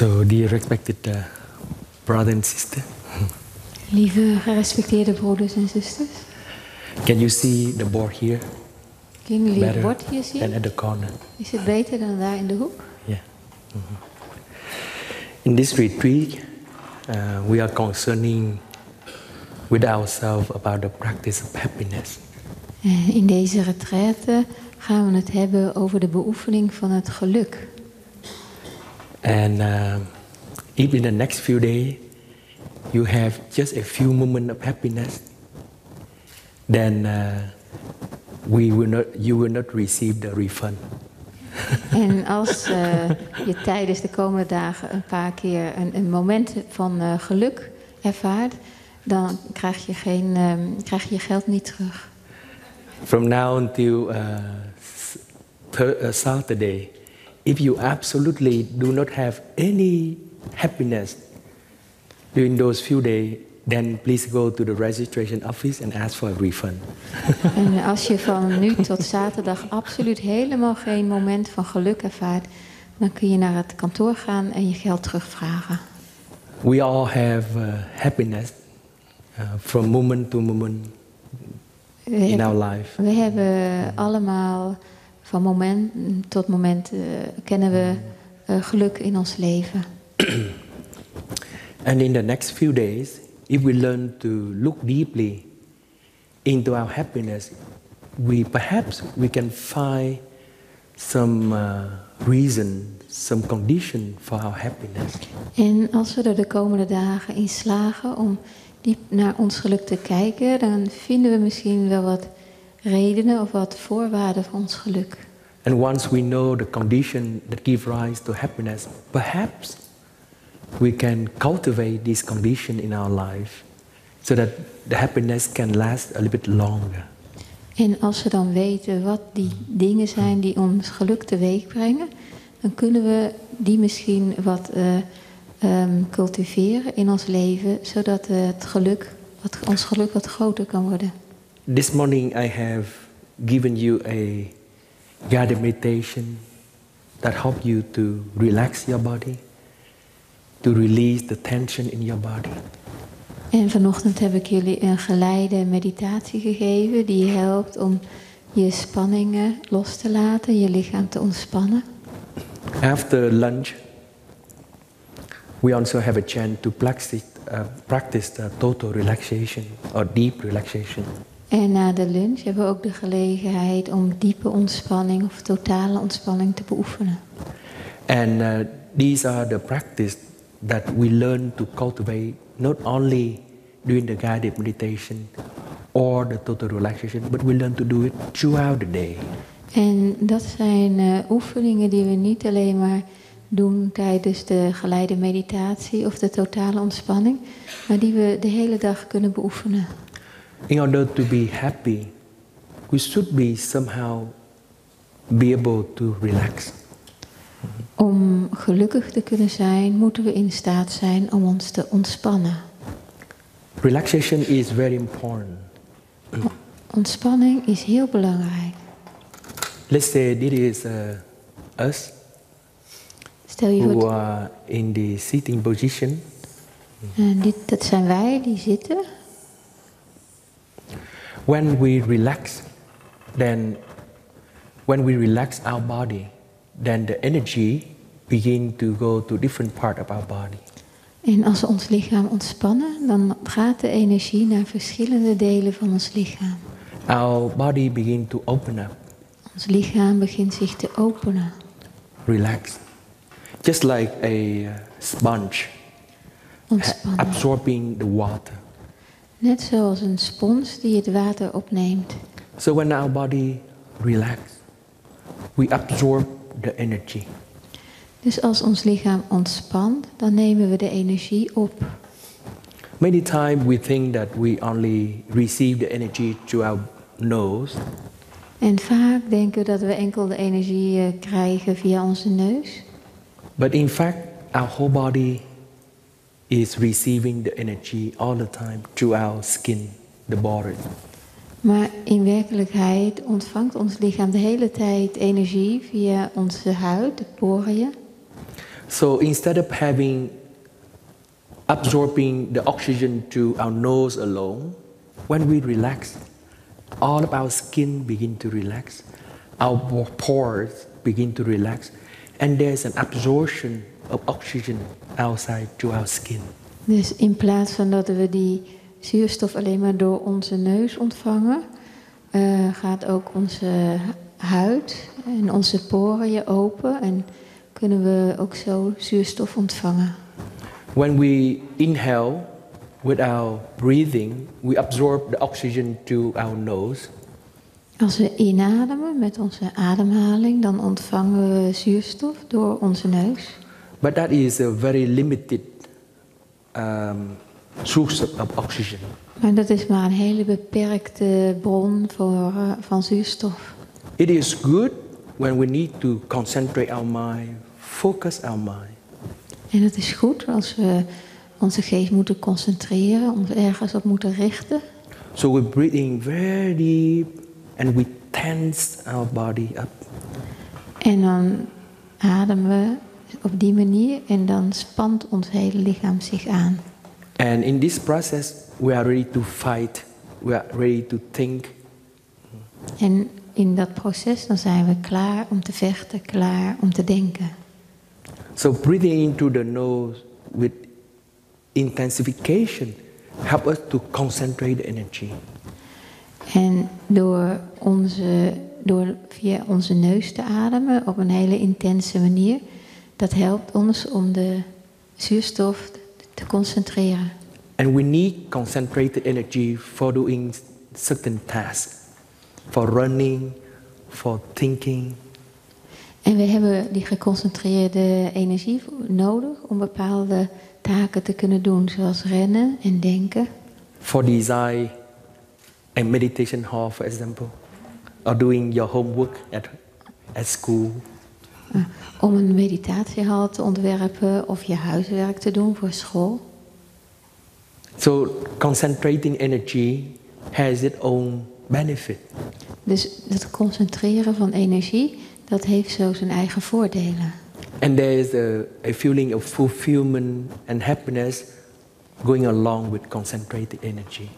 So, dear respected brother and sister. Lieve gerespecteerde broeders en zusters. Can you see the board here? Kunnen jullie het bord hier Than zien? at the corner? Is het beter dan daar in de hoek? Yeah. In this retreat, we are concerning with ourselves about the practice of happiness. In deze retraite gaan we het hebben over de beoefening van het geluk. And if in the next few days you have just a few moments of happiness, then you will not receive the refund. En als je tijdens de komende dagen een paar keer een moment van geluk ervaart, dan krijg je je geld niet terug. From now until Saturday, if you absolutely do not have any happiness during those few days, then please go to the registration office and ask for a refund. En als je van nu tot zaterdag absoluut helemaal geen moment van geluk ervaart, dan kun je naar het kantoor gaan en je geld terugvragen. We all have happiness from moment to moment in our life. We hebben allemaal van moment tot moment kennen we geluk in ons leven. And in the next few days, if we learn to look deeply into our happiness, perhaps we can find some reason, some condition for our happiness. En als we er de komende dagen in slagen om diep naar ons geluk te kijken, dan vinden we misschien wel wat redenen of wat voorwaarden voor ons geluk. And once we know the condition that give rise to happiness, perhaps we can cultivate this condition in our life so that the happiness can last a little bit longer. En als we dan weten wat die dingen zijn die ons geluk teweeg brengen, dan kunnen we die misschien wat cultiveren in ons leven, zodat ons geluk wat groter kan worden. This morning I have given you a guided meditation that helps you to relax your body, to release the tension in your body. En vanochtend heb ik jullie een geleide meditatie gegeven die je helpt om je spanningen los te laten, je lichaam te ontspannen. After lunch, we also have a chance to practice total relaxation or deep relaxation. En na de lunch hebben we ook de gelegenheid om diepe ontspanning of totale ontspanning te beoefenen. And these are the practice that we learn to cultivate not only during the guided meditation or the total relaxation, but we learn to do it throughout the day. En dat zijn oefeningen die we niet alleen maar doen tijdens de geleide meditatie of de totale ontspanning, maar die we de hele dag kunnen beoefenen. In order to be happy, we should be somehow be able to relax. Om gelukkig te kunnen zijn, moeten we in staat zijn om ons te ontspannen. Relaxation is very important. Ontspanning is heel belangrijk. Let's say this is us Stel je who voor, are in the sitting position. dat zijn wij die zitten. When we relax our body, then the energy begin to go to different part of our body. En als we ons lichaam ontspannen, dan gaat de energie naar verschillende delen van ons lichaam. Our body begin to open up. Ons lichaam begint zich te openen. Relax. Just like a sponge Ontspannen. absorbing the water. Net zoals een spons die het water opneemt. So when our body relax, we absorb the energy. Dus als ons lichaam ontspant, dan nemen we de energie op. Many times we think that we only receive the energy through our nose, En vaak denken we dat we enkel de energie krijgen via onze neus. but in fact our whole body is receiving the energy all the time through our skin, the body. Maar in werkelijkheid ontvangt ons lichaam de hele tijd energie via onze huid, de poriën. So instead of absorbing the oxygen through our nose alone, when we relax, all of our skin begin to relax, our pores begin to relax, and there's an absorption of oxygen outside through our skin. Dus in plaats van dat we die zuurstof alleen maar door onze neus ontvangen, gaat ook onze huid en onze poriën open en kunnen we ook zo zuurstof ontvangen. When we inhale with our breathing, we absorb the oxygen through our nose. Als we inademen met onze ademhaling, dan ontvangen we zuurstof door onze neus. But that is a very limited source of oxygen. Maar dat is maar een hele beperkte bron van zuurstof. It is good when we need to concentrate our mind, focus our mind. En het is goed als we onze geest moeten concentreren, ons ergens op moeten richten. So we're breathing very deep and we tense our body up. En dan ademen we op die manier en dan spant ons hele lichaam zich aan. And in this process, we are ready to fight. We are ready to think. En in dat proces dan zijn we klaar om te vechten, klaar om te denken. So breathing into the nose with intensification help us to concentrate the energy. En door via onze neus te ademen op een hele intense manier, dat helpt ons om de zuurstof te concentreren. And we need concentrated energy for doing certain tasks, for running, for thinking. En we hebben die geconcentreerde energie nodig om bepaalde taken te kunnen doen, zoals rennen en denken. For design a meditation hall, for example. or doing your homework at school. Om een meditatiehal te ontwerpen of je huiswerk te doen voor school. So concentrating energy has its own benefit. Dus het concentreren van energie, dat heeft zo zijn eigen voordelen. And there is a feeling of fulfillment and happiness going along with concentrated energy.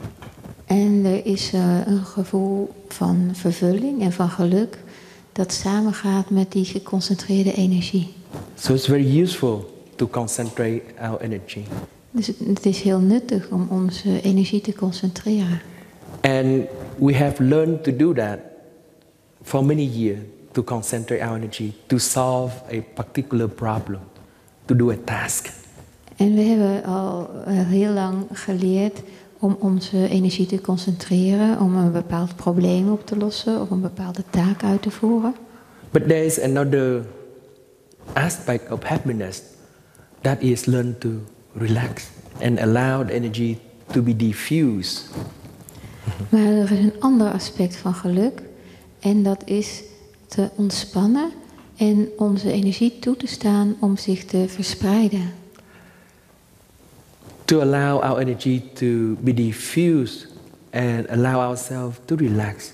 En er is een gevoel van vervulling en van geluk dat samengaat met die geconcentreerde energie. So it's very useful to concentrate our energy. Dus het is heel nuttig om onze energie te concentreren. And we have learned to do that for many years, to concentrate our energy, to solve a particular problem, to do a task. En we hebben al heel lang geleerd om onze energie te concentreren, om een bepaald probleem op te lossen of een bepaalde taak uit te voeren. But there is another aspect of happiness that is learn to relax and allow the energy to be diffused. Maar er is een ander aspect van geluk en dat is te ontspannen en onze energie toe te staan om zich te verspreiden. To allow our energy to be diffused and allow ourselves to relax.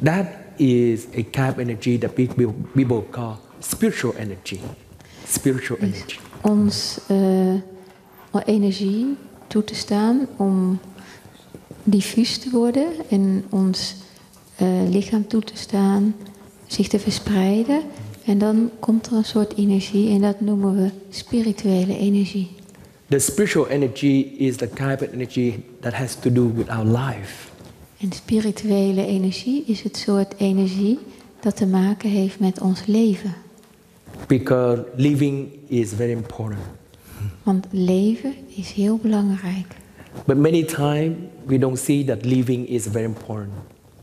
That is a kind of energy that people call spiritual energy. Spiritual energy. Ons energie toe te staan om diffuus te worden en ons lichaam toe te staan zich te verspreiden. En dan komt er een soort energie en dat noemen we spirituele energie. The spiritual energy is the kind of energy that has to do with our life. En spirituele energie is het soort energie dat te maken heeft met ons leven. Because living is very important. Want leven is heel belangrijk. But many times we don't see that living is very important.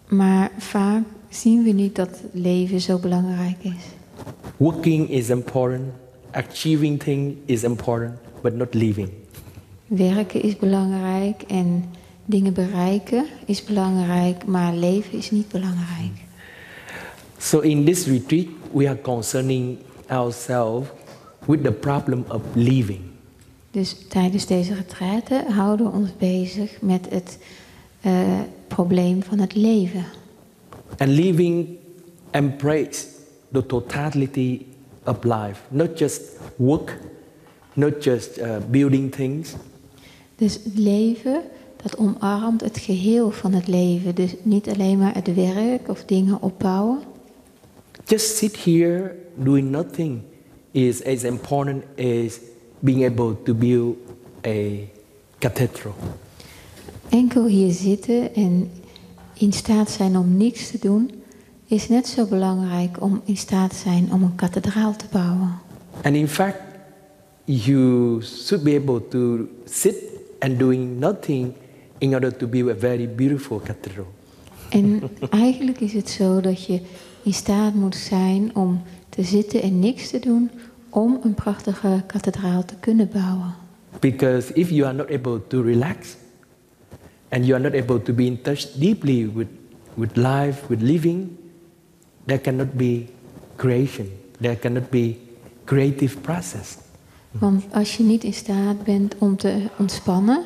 Maar vaak zien we niet dat leven zo belangrijk is. Working is important, achieving things is important, but not living. Werken is belangrijk en dingen bereiken is belangrijk, maar leven is niet belangrijk. So in this retreat, we are concerning ourselves with the problem of living. Dus tijdens deze retraite houden we ons bezig met het probleem van het leven. And living embrace the totality of life, not just work, not just building things. Dus het leven, dat omarmt het geheel van het leven. Dus niet alleen maar het werk of dingen opbouwen. Just sit here doing nothing is as important as being able to build a cathedral. Enkel hier zitten en in staat zijn om niks te doen, is net zo belangrijk om in staat te zijn om een kathedraal te bouwen. And in fact, you should be able to sit and doing nothing in order to build a very beautiful cathedral. En eigenlijk is het zo dat je in staat moet zijn om te zitten en niks te doen om een prachtige kathedraal te kunnen bouwen. Because if you are not able to relax and you are not able to be in touch deeply with life, with living, there cannot be creation. There cannot be creative process. Want als je niet in staat bent om te ontspannen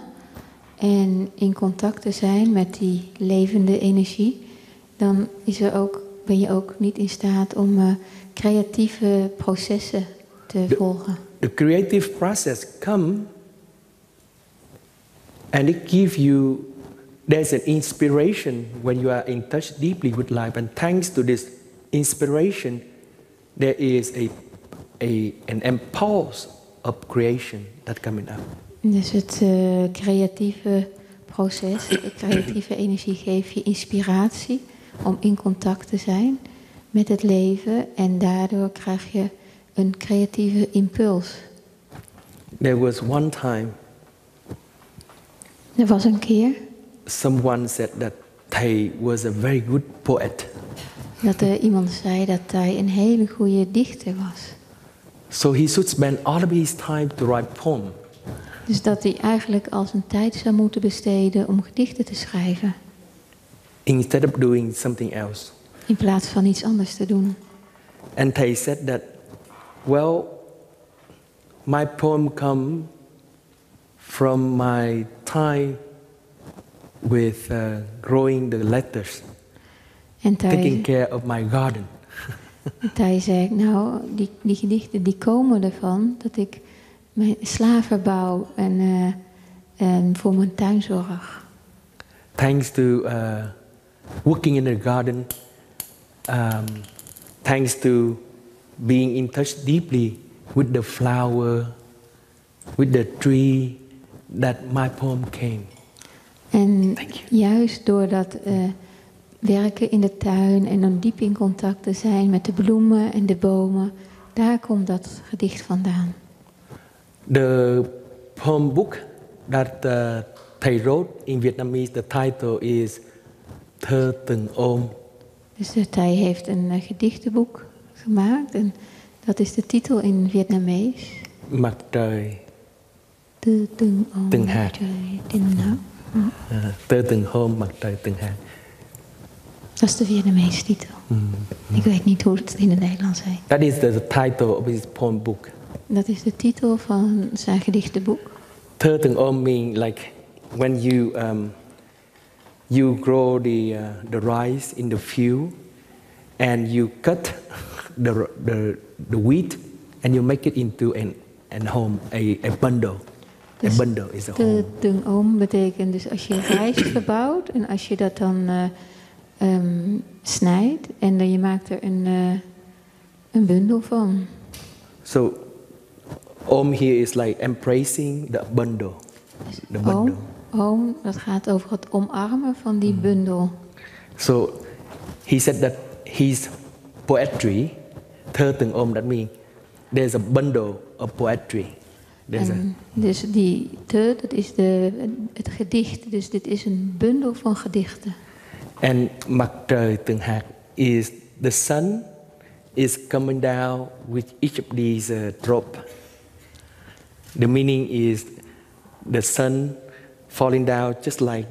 en in contact te zijn met die levende energie, dan ben je ook niet in staat om creatieve processen te volgen. The creative process come and it gives you, there's an inspiration when you are in touch deeply with life, and thanks to this inspiration there is an impulse of creation that coming up. Dus het creatieve proces, de creatieve energie geeft je inspiratie om in contact te zijn met het leven en daardoor krijg je een creatieve impuls. There was one time Er was een keer someone said that Thầy was a very good poet. dat er iemand zei dat hij een hele goede dichter was. So he should spend all of his time to write poem. Dus dat hij eigenlijk al zijn tijd zou moeten besteden om gedichten te schrijven. instead of doing something else. In plaats van iets anders te doen. And they said that, well, my poem come from my time with growing the lettuce, En taking care of my garden. hij zei, nou, die gedichten die komen ervan dat ik mijn slaven bouw en voor mijn tuin zorg. Thanks to working in the garden, thanks to being in touch deeply with the flower, with the tree, that my poem came. En juist door dat werken in de tuin en dan diep in contact te zijn met de bloemen en de bomen, daar komt dat gedicht vandaan. The poem book that they wrote in Vietnamese, the title is Thơ Từng Ôm. Dus hij heeft een gedichtenboek gemaakt en dat is de titel in Vietnamees. Mặt trời Thơ Từng Ôm. Từng hạt. Thơ Từng Hôm, Mặt trời Từng hạt. Dat is de Vietnamese titel. Ik weet niet hoe het in het Nederlands heet. That is the title of his poem book. Dat is de titel van zijn gedichtenboek. Thơ Từng Ôm means like when you grow the rice in the field and you cut the wheat and you make it into an home, a bundle. Dus a bundle is a home. Thơ Từng Ôm betekent dus als je rijst verbouwt en als je dat dan snijdt en dan je maakt er een bundel van. So Om here is like embracing the bundle. The bundle. Om, dat gaat over het omarmen van die bundel. So he said that his poetry, Thơ Từng Ôm, that means there's a bundle of poetry. Dus die thơ, dat is het gedicht. Dus dit is een bundel van gedichten. And Mặt trời Từng hạt is the sun is coming down with each of these drops. The meaning is the sun falling down just like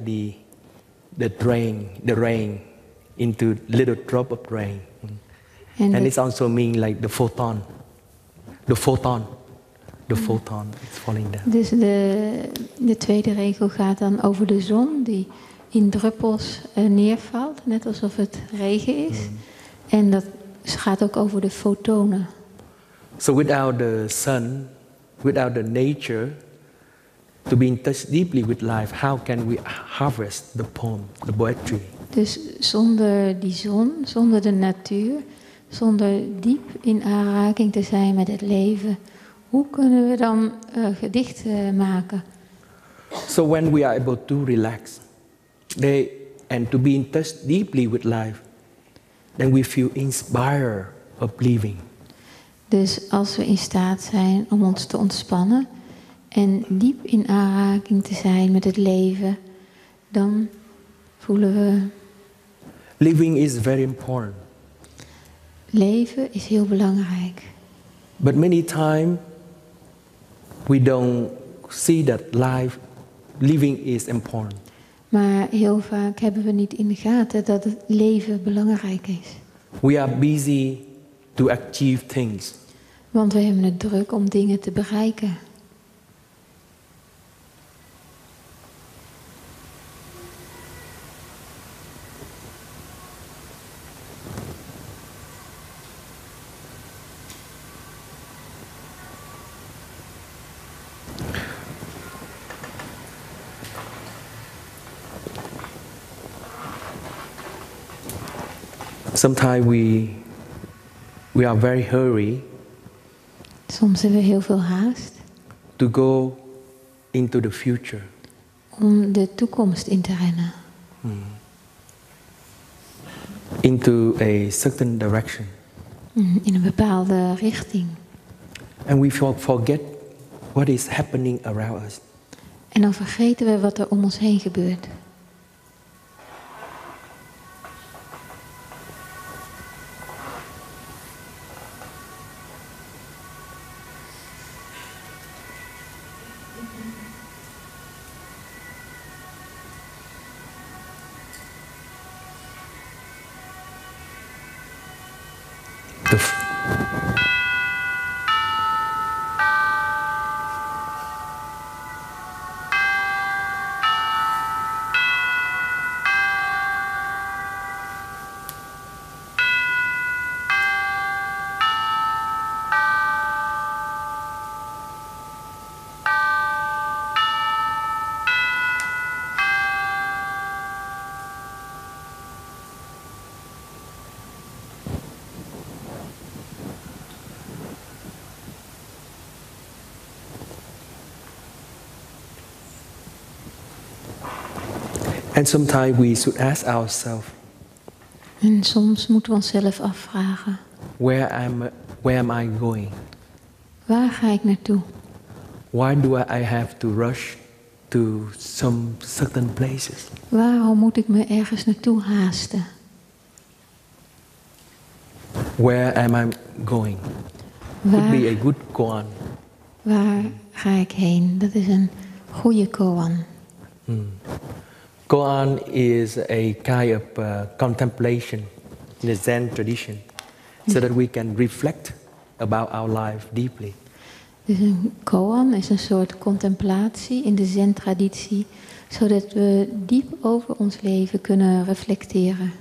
the rain into little drop of rain. And it also means like the photon is falling down. Dus de tweede regel gaat dan over de zon die in druppels neervalt, net alsof het regen is. En dat gaat ook over de fotonen. So without the sun, without the nature, to be in touch deeply with life, how can we harvest the poem, the poetry? Dus zonder die zon, zonder de natuur, zonder diep in aanraking te zijn met het leven, hoe kunnen we dan gedichten maken? So when we are able to relax, and to be in touch deeply with life, then we feel inspired of living. Dus als we in staat zijn om ons te ontspannen en diep in aanraking te zijn met het leven, dan voelen we... Living is very important. Leven is heel belangrijk. But many times we don't see that living is important. Maar heel vaak hebben we niet in de gaten dat het leven belangrijk is. We are busy to achieve things. Want we hebben het druk om dingen te bereiken. Sometimes we are very hurry. Soms hebben we heel veel haast. To go into the future. Om de toekomst in te rennen. Into a certain direction. In een bepaalde richting. And we forget what is happening around us. En dan vergeten we wat er om ons heen gebeurt. And sometimes we should ask ourselves, En soms moeten we onszelf afvragen, where am I going? waar ga ik naartoe? Why do I have to rush to some certain places? Waarom moet ik me ergens naartoe haasten? Where am I going? Could be a good koan. Waar ga ik heen? Dat is een goede koan. Koan is a kind of contemplation in the Zen tradition, so that we can reflect about our life deeply. Dus een koan is een soort contemplatie in de Zen-traditie, zodat we diep over ons leven kunnen reflecteren.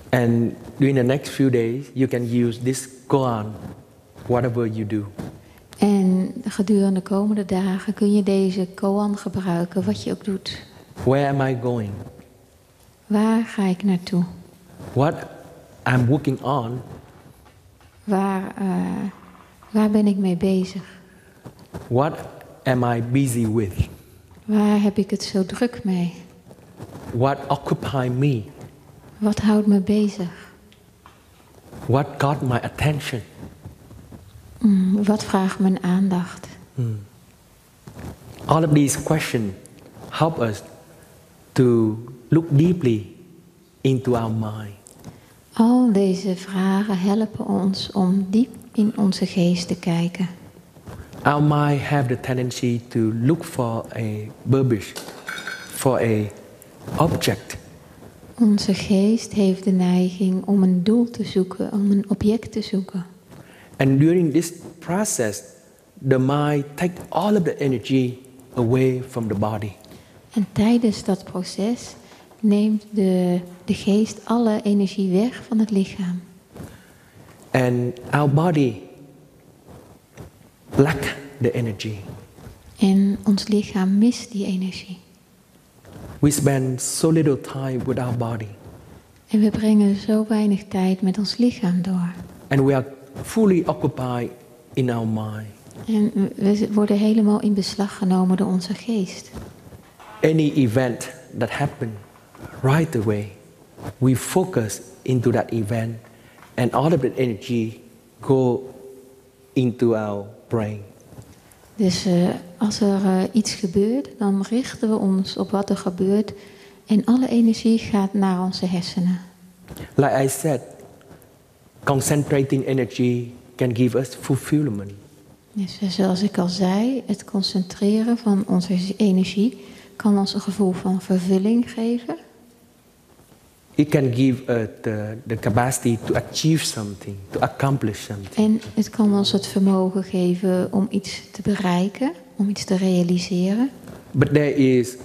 And during the next few days, you can use this koan, whatever you do. En gedurende de komende dagen kun je deze koan gebruiken, wat je ook doet. Where am I going? Waar ga ik naartoe? What I'm working on? Waar ben ik mee bezig? What am I busy with? Waar heb ik het zo druk mee? What occupies me? Wat houdt me bezig? What got my attention? Wat vraagt mijn aandacht? All of these questions help us to look deeply into our mind. Al deze vragen helpen ons om diep in onze geest te kijken. Our mind have the tendency to look for a purpose, for a object. Onze geest heeft de neiging om een doel te zoeken, om een object te zoeken. And during this process, the mind takes all of the energy away from the body. En tijdens dat proces neemt de geest alle energie weg van het lichaam. And our body lacks the energy. En ons lichaam mist die energie. We spend so little time with our body. En we brengen zo weinig tijd met ons lichaam door. And we are fully occupied in our mind. En we worden helemaal in beslag genomen door onze geest. Any event that happens right away, we focus into that event, and all of the energy go into our brain. Dus als er iets gebeurt, dan richten we ons op wat er gebeurt en alle energie gaat naar onze hersenen. Like I said, concentrating energy can give us fulfillment. Dus zoals ik al zei, het concentreren van onze energie kan ons een gevoel van vervulling geven. It can give us the capacity to achieve something, to accomplish something. En het kan ons het vermogen geven om iets te bereiken, om iets te realiseren. But there is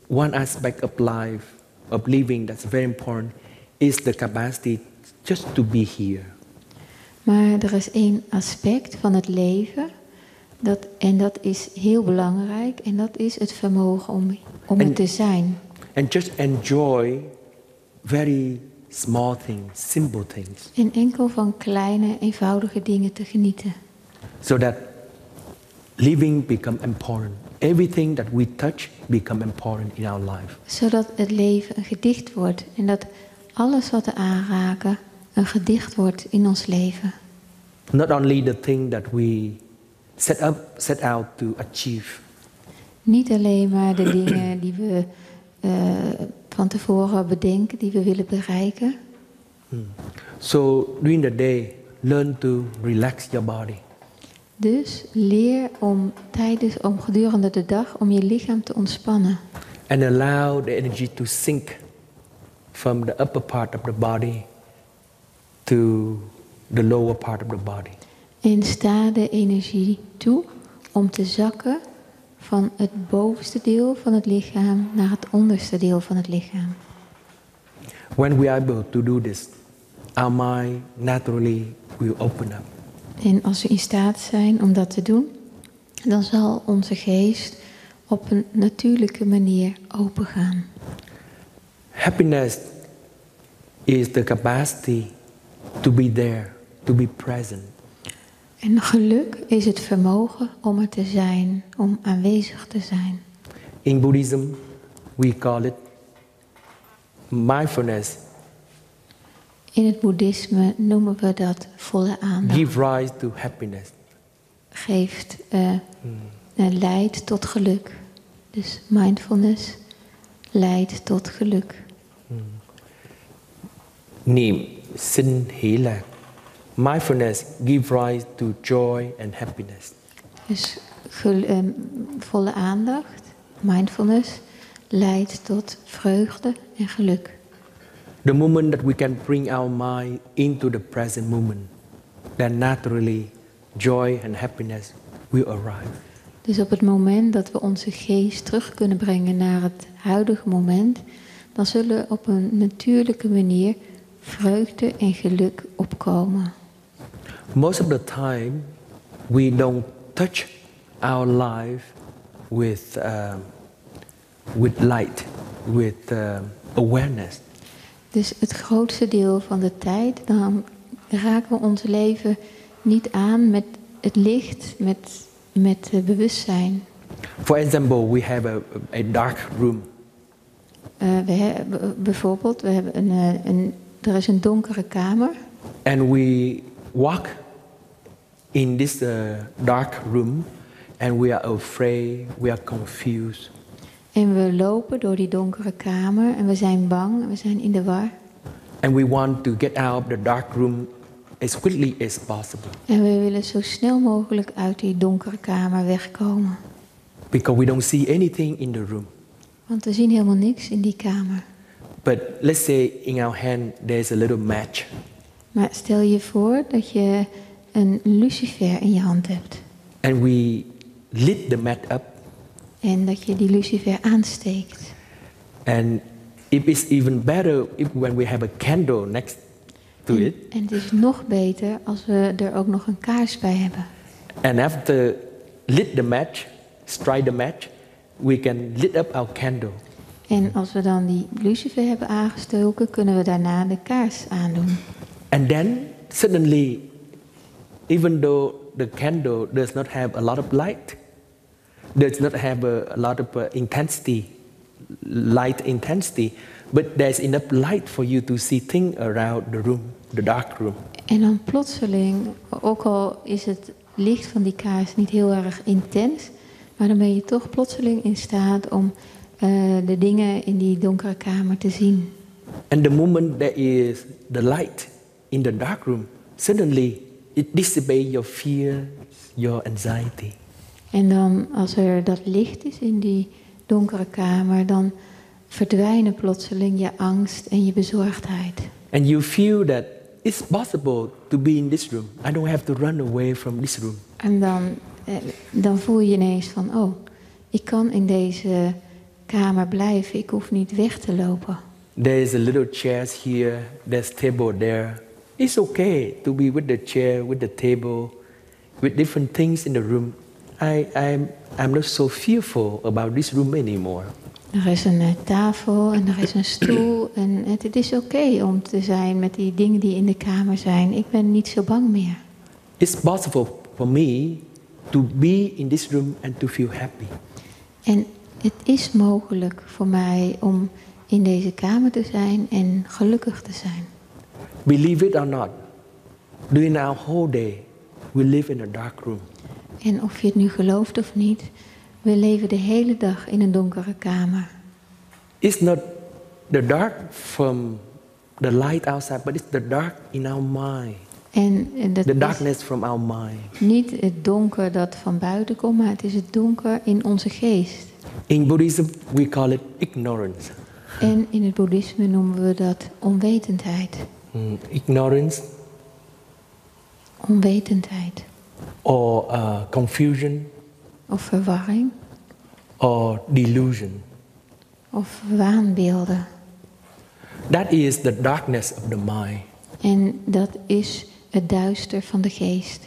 one aspect of life, of living, that's very important, is the capacity just to be here. Maar er is één aspect van het leven, dat is heel belangrijk, en dat is het vermogen om er te zijn. And just enjoy very small things, simple things. En enkel van kleine, eenvoudige dingen te genieten. So that living become important. Everything that we touch become important in our life. Zodat het leven een gedicht wordt en dat alles wat we aanraken een gedicht wordt in ons leven. Not only the thing that we set out to achieve. Niet alleen maar de dingen die we van tevoren bedenken, die we willen bereiken. So during the day, learn to relax your body. Dus leer om gedurende de dag om je lichaam te ontspannen. And allow the energy to sink from the upper part of the body to the lower part of the body. En sta de energie toe om te zakken van het bovenste deel van het lichaam naar het onderste deel van het lichaam. When we are able to do this, our mind naturally will open up. En als we in staat zijn om dat te doen, dan zal onze geest op een natuurlijke manier opengaan. Happiness is the capacity to be there, to be present. En geluk is het vermogen om er te zijn, om aanwezig te zijn. In Buddhism, we call it mindfulness. In het boeddhisme noemen we dat volle aandacht. Give rise to happiness. Leidt tot geluk. Dus mindfulness leidt tot geluk. Niệm sinh hỷ lạc. Mindfulness give rise to joy and happiness. Dus volle aandacht, mindfulness, leidt tot vreugde en geluk. The moment that we can bring our mind into the present moment, then naturally joy and happiness will arrive. Dus op het moment dat we onze geest terug kunnen brengen naar het huidige moment, dan zullen op een natuurlijke manier vreugde en geluk opkomen. Most of the time, we don't touch our life with light, with awareness. Dus het grootste deel van de tijd, dan raken we ons leven niet aan met het licht, met bewustzijn. For example, we have a dark room. Bijvoorbeeld, er is een donkere kamer. And we walk in this dark room and we are afraid, we are confused. En we lopen door die donkere kamer en we zijn bang, we zijn in de war. And we want to get out of the dark room as quickly as possible. En we willen zo snel mogelijk uit die donkere kamer wegkomen. Because we don't see anything in the room. Want we zien helemaal niks in die kamer. But let's say in our hand there's a little match. Maar stel je voor dat je een lucifer in je hand hebt. And we lit the match up. En dat je die lucifer aansteekt. And it is even better when we have a candle next to it. En het is nog beter als we er ook nog een kaars bij hebben. And after lit the match, strike the match, we can lit up our candle. En als we dan die lucifer hebben aangestoken, kunnen we daarna de kaars aandoen. And then suddenly, even though the candle does not have a lot of light, does not have a lot of intensity, light intensity, but there's enough light for you to see things around the room, the dark room. En dan plotseling, ook al is het licht van die kaars niet heel erg intens, maar dan ben je toch plotseling in staat om de dingen in die donkere kamer te zien. And the moment there is the light in the dark room, suddenly it dissipates your fear, your anxiety. En dan, als er dat licht is in die donkere kamer, dan verdwijnen plotseling je angst en je bezorgdheid. And you feel that it's possible to be in this room. I don't have to run away from this room. En dan voel je ineens van, oh, ik kan in deze kamer blijven. Ik hoef niet weg te lopen. There is a little chairs here, there's table there. It's okay to be with the chair, with the table, with different things in the room. I'm not so fearful about this room anymore. Er is een tafel en er is een stoel en het is oké om te zijn met die dingen die in de kamer zijn. Ik ben niet zo bang meer. It's possible for me to be in this room and to feel happy. En het is mogelijk voor mij om in deze kamer te zijn en gelukkig te zijn. Believe it or not, during our whole day, we live in a dark room. En of je het nu gelooft of niet, we leven de hele dag in een donkere kamer. It's not the dark from the light outside, but it's the dark in our mind. En dat the darkness from our mind. Niet het donker dat van buiten komt, maar het is het donker in onze geest. In Buddhism, we call it ignorance. En in het boeddhisme noemen we dat onwetendheid. Ignorance onwetendheid. Or confusion. Of verwarring. Or delusion. Of waanbeelden. That is the darkness of the mind. En dat is het duister van de geest.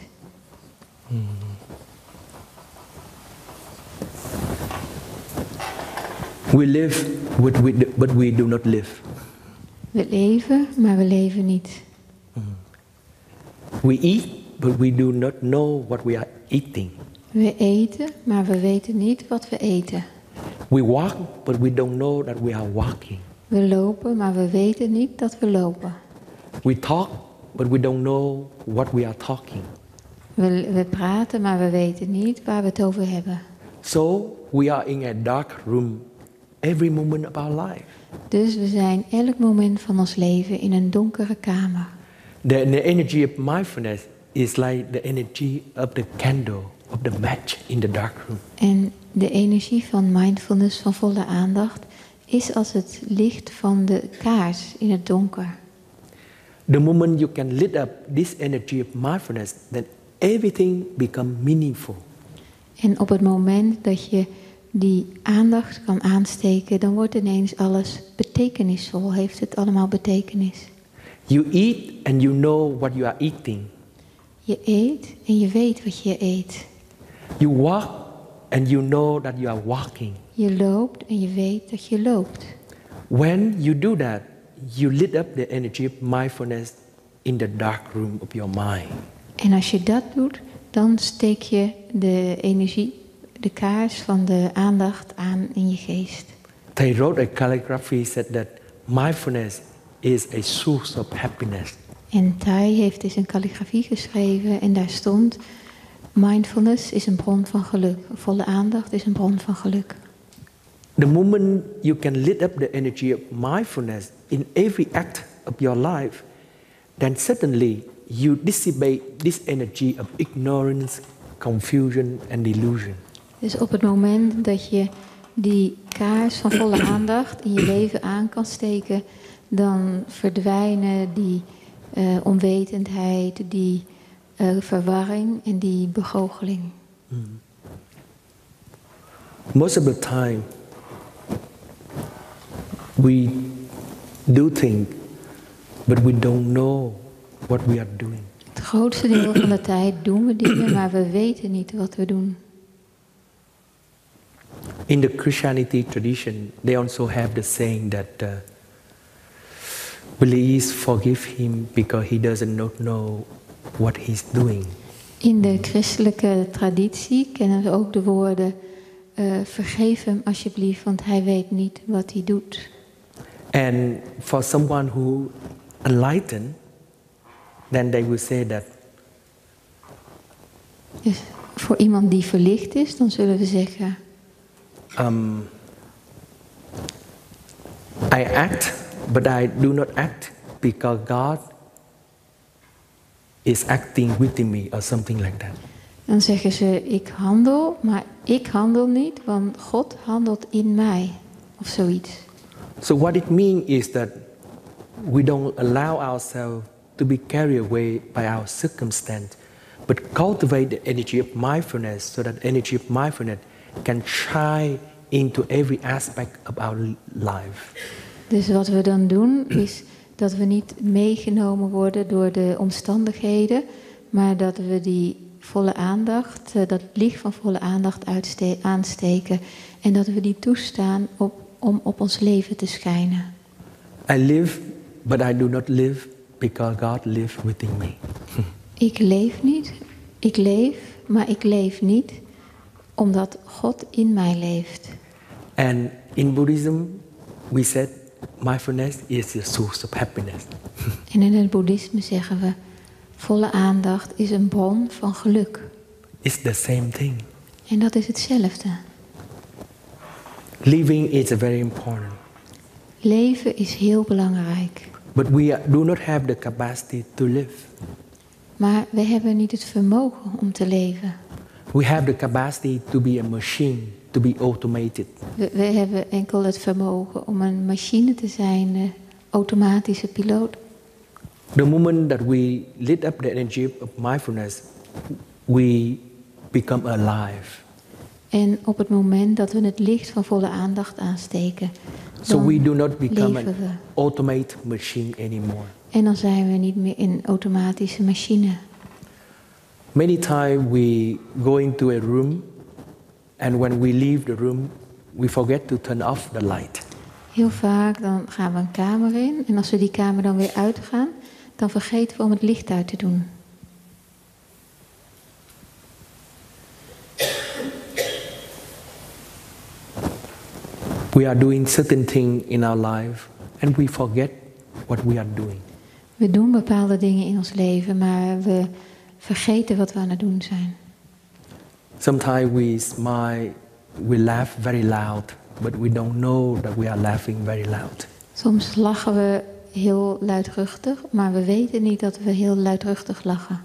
We live, but we do not live. We leven, maar we leven niet. We eat, but we do not know what we are eating. We eten, maar we weten niet wat we eten. We walk, but we don't know that we are walking. We lopen, maar we weten niet dat we lopen. We talk, but we don't know what we are talking. We praten, maar we weten niet waar we het over hebben. So we are in a dark room every moment of our life. Dus we zijn elk moment van ons leven in een donkere kamer. The energy of mindfulness is like the energy of the candle, of the match in the dark room. En de energie van mindfulness, van volle aandacht, is als het licht van de kaars in het donker. The moment you can lit up this energy of mindfulness, then everything becomes meaningful. En op het moment dat je die aandacht kan aansteken, dan wordt ineens alles betekenisvol. Heeft het allemaal betekenis. You eat and you know what you are eating. Je eet en je weet wat je eet. You walk and you know that you are walking. Je loopt en je weet dat je loopt. When you do that, you lit up the energy of mindfulness in the dark room of your mind. En als je dat doet, dan steek je de energie, de kaars van de aandacht aan in je geest. They wrote a calligraphy said that mindfulness is a source of happiness. En Thai heeft dus een kalligrafie geschreven en daar stond: mindfulness is een bron van geluk. Volle aandacht is een bron van geluk. The moment you can lit up the energy of mindfulness in every act of your life, then suddenly you dissipate this energy of ignorance, confusion and delusion. Dus op het moment dat je die kaars van volle aandacht in je leven aan kan steken, dan verdwijnen die onwetendheid, die verwarring en die begoocheling. Most of the time, we do think, but we don't know what we are doing. Het grootste deel van de tijd doen we dingen, maar we weten niet wat we doen. In the Christianity tradition, they also have the saying that please forgive him because he doesn't know what he's doing. In de christelijke traditie kennen we ook de woorden: vergeef hem alsjeblieft, want hij weet niet wat hij doet. And for someone who enlightened, then they will say that. Dus voor iemand die verlicht is, dan zullen we zeggen: I act, but I do not act because God is acting within me or something like that. Dan zeggen ze: ik handel, maar ik handel niet, want God handelt in mij, of zoiets. So what it means is that we don't allow ourselves to be carried away by our circumstance, but cultivate the energy of mindfulness so that energy of mindfulness can shine into every aspect of our life. Dus wat we dan doen is dat we niet meegenomen worden door de omstandigheden, maar dat we die volle aandacht, dat licht van volle aandacht aansteken en dat we die toestaan om op ons leven te schijnen. I live, but I do not live because God lives within me. Ik leef niet, ik leef, maar ik leef niet omdat God in mij leeft. And in Buddhism, we said mindfulness is the source of happiness. En in het boeddhisme zeggen we: volle aandacht is een bron van geluk. It's the same thing. En dat is hetzelfde. Living is very important. Leven is heel belangrijk. But we do not have the capacity to live. Maar we hebben niet het vermogen om te leven. We have the capacity to be a machine, to be automated. We hebben enkel het vermogen om een machine te zijn, automatische piloot. The moment that we lit up the energy of mindfulness, we become alive. En op het moment dat we het licht van volle aandacht aansteken, So dan we do not become leven we. an automated machine anymore. En dan zijn we niet meer een automatische machine. Many times we go into a room, and when we leave the room, we forget to turn off the light. Heel vaak dan gaan we een kamer in en als we die kamer dan weer uitgaan, dan vergeten we om het licht uit te doen. We are doing certain things in our life, and we forget what we are doing. We doen bepaalde dingen in ons leven, maar we vergeten wat we aan het doen zijn. Sometimes we smile, we laugh very loud, but we don't know that we are laughing very loud. Soms lachen we heel luidruchtig, maar we weten niet dat we heel luidruchtig lachen.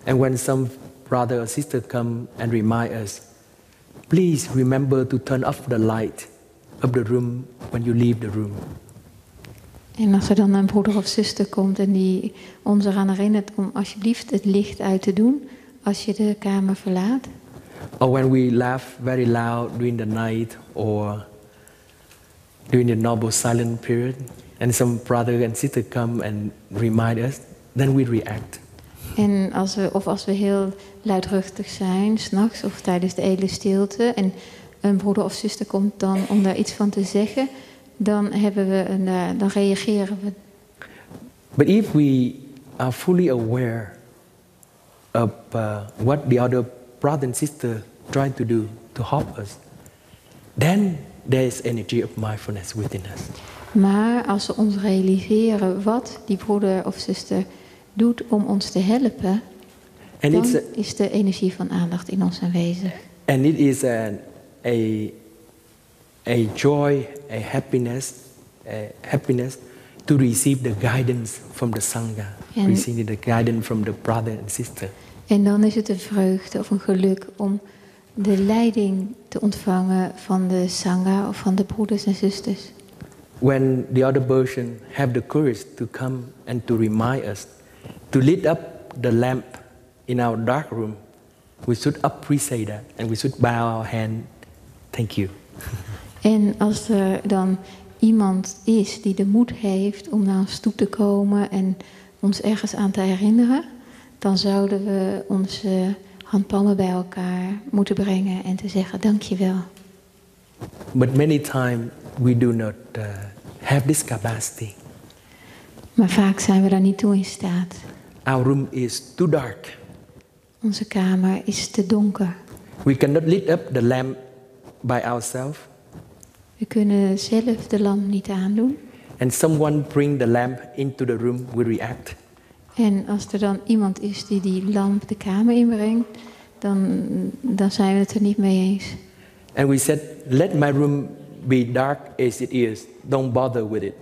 And when some brother or sister come and remind us, please remember to turn off the light of the room when you leave the room. En als er dan een broeder of zuster komt en die ons eraan herinnert om alsjeblieft het licht uit te doen als je de kamer verlaat. Or when we laugh very loud during the night or during the normal silent period, and some brother and sister come and remind us, then we react. En als we heel luidruchtig zijn, 's nachts of tijdens de edele stilte, en een broeder of zuster komt dan om daar iets van te zeggen, dan reageren we. But if we are fully aware of what the other brother and sister try to do to help us, then there is energy of mindfulness within us. Maar als we ons realiseren wat die broeder of zuster doet om ons te helpen, And dan is de energie van aandacht in ons aanwezig. And it is a joy, a happiness to receive the guidance from the Sangha, receiving the guidance from the brother and sister. En dan is het een vreugde of een geluk om de leiding te ontvangen van de Sangha of van de broeders en zusters. When the other person have the courage to come and to remind us to lit up the lamp in our dark room, we should appreciate that and we should bow our hand. Thank you. En als er dan iemand is die de moed heeft om naar ons toe te komen en ons ergens aan te herinneren, dan zouden we onze handpalmen bij elkaar moeten brengen en te zeggen dankjewel. But many times we do not have this capacity. Maar vaak zijn we daar niet toe in staat. Our room is too dark. Onze kamer is te donker. We cannot lit up the lamp by ourselves. We kunnen zelf de lamp niet aandoen. And someone bring the lamp into the room, we react. En als er dan iemand is die die lamp de kamer inbrengt, dan zijn we het er niet mee eens. And we said, let my room be dark as it is. Don't bother with it.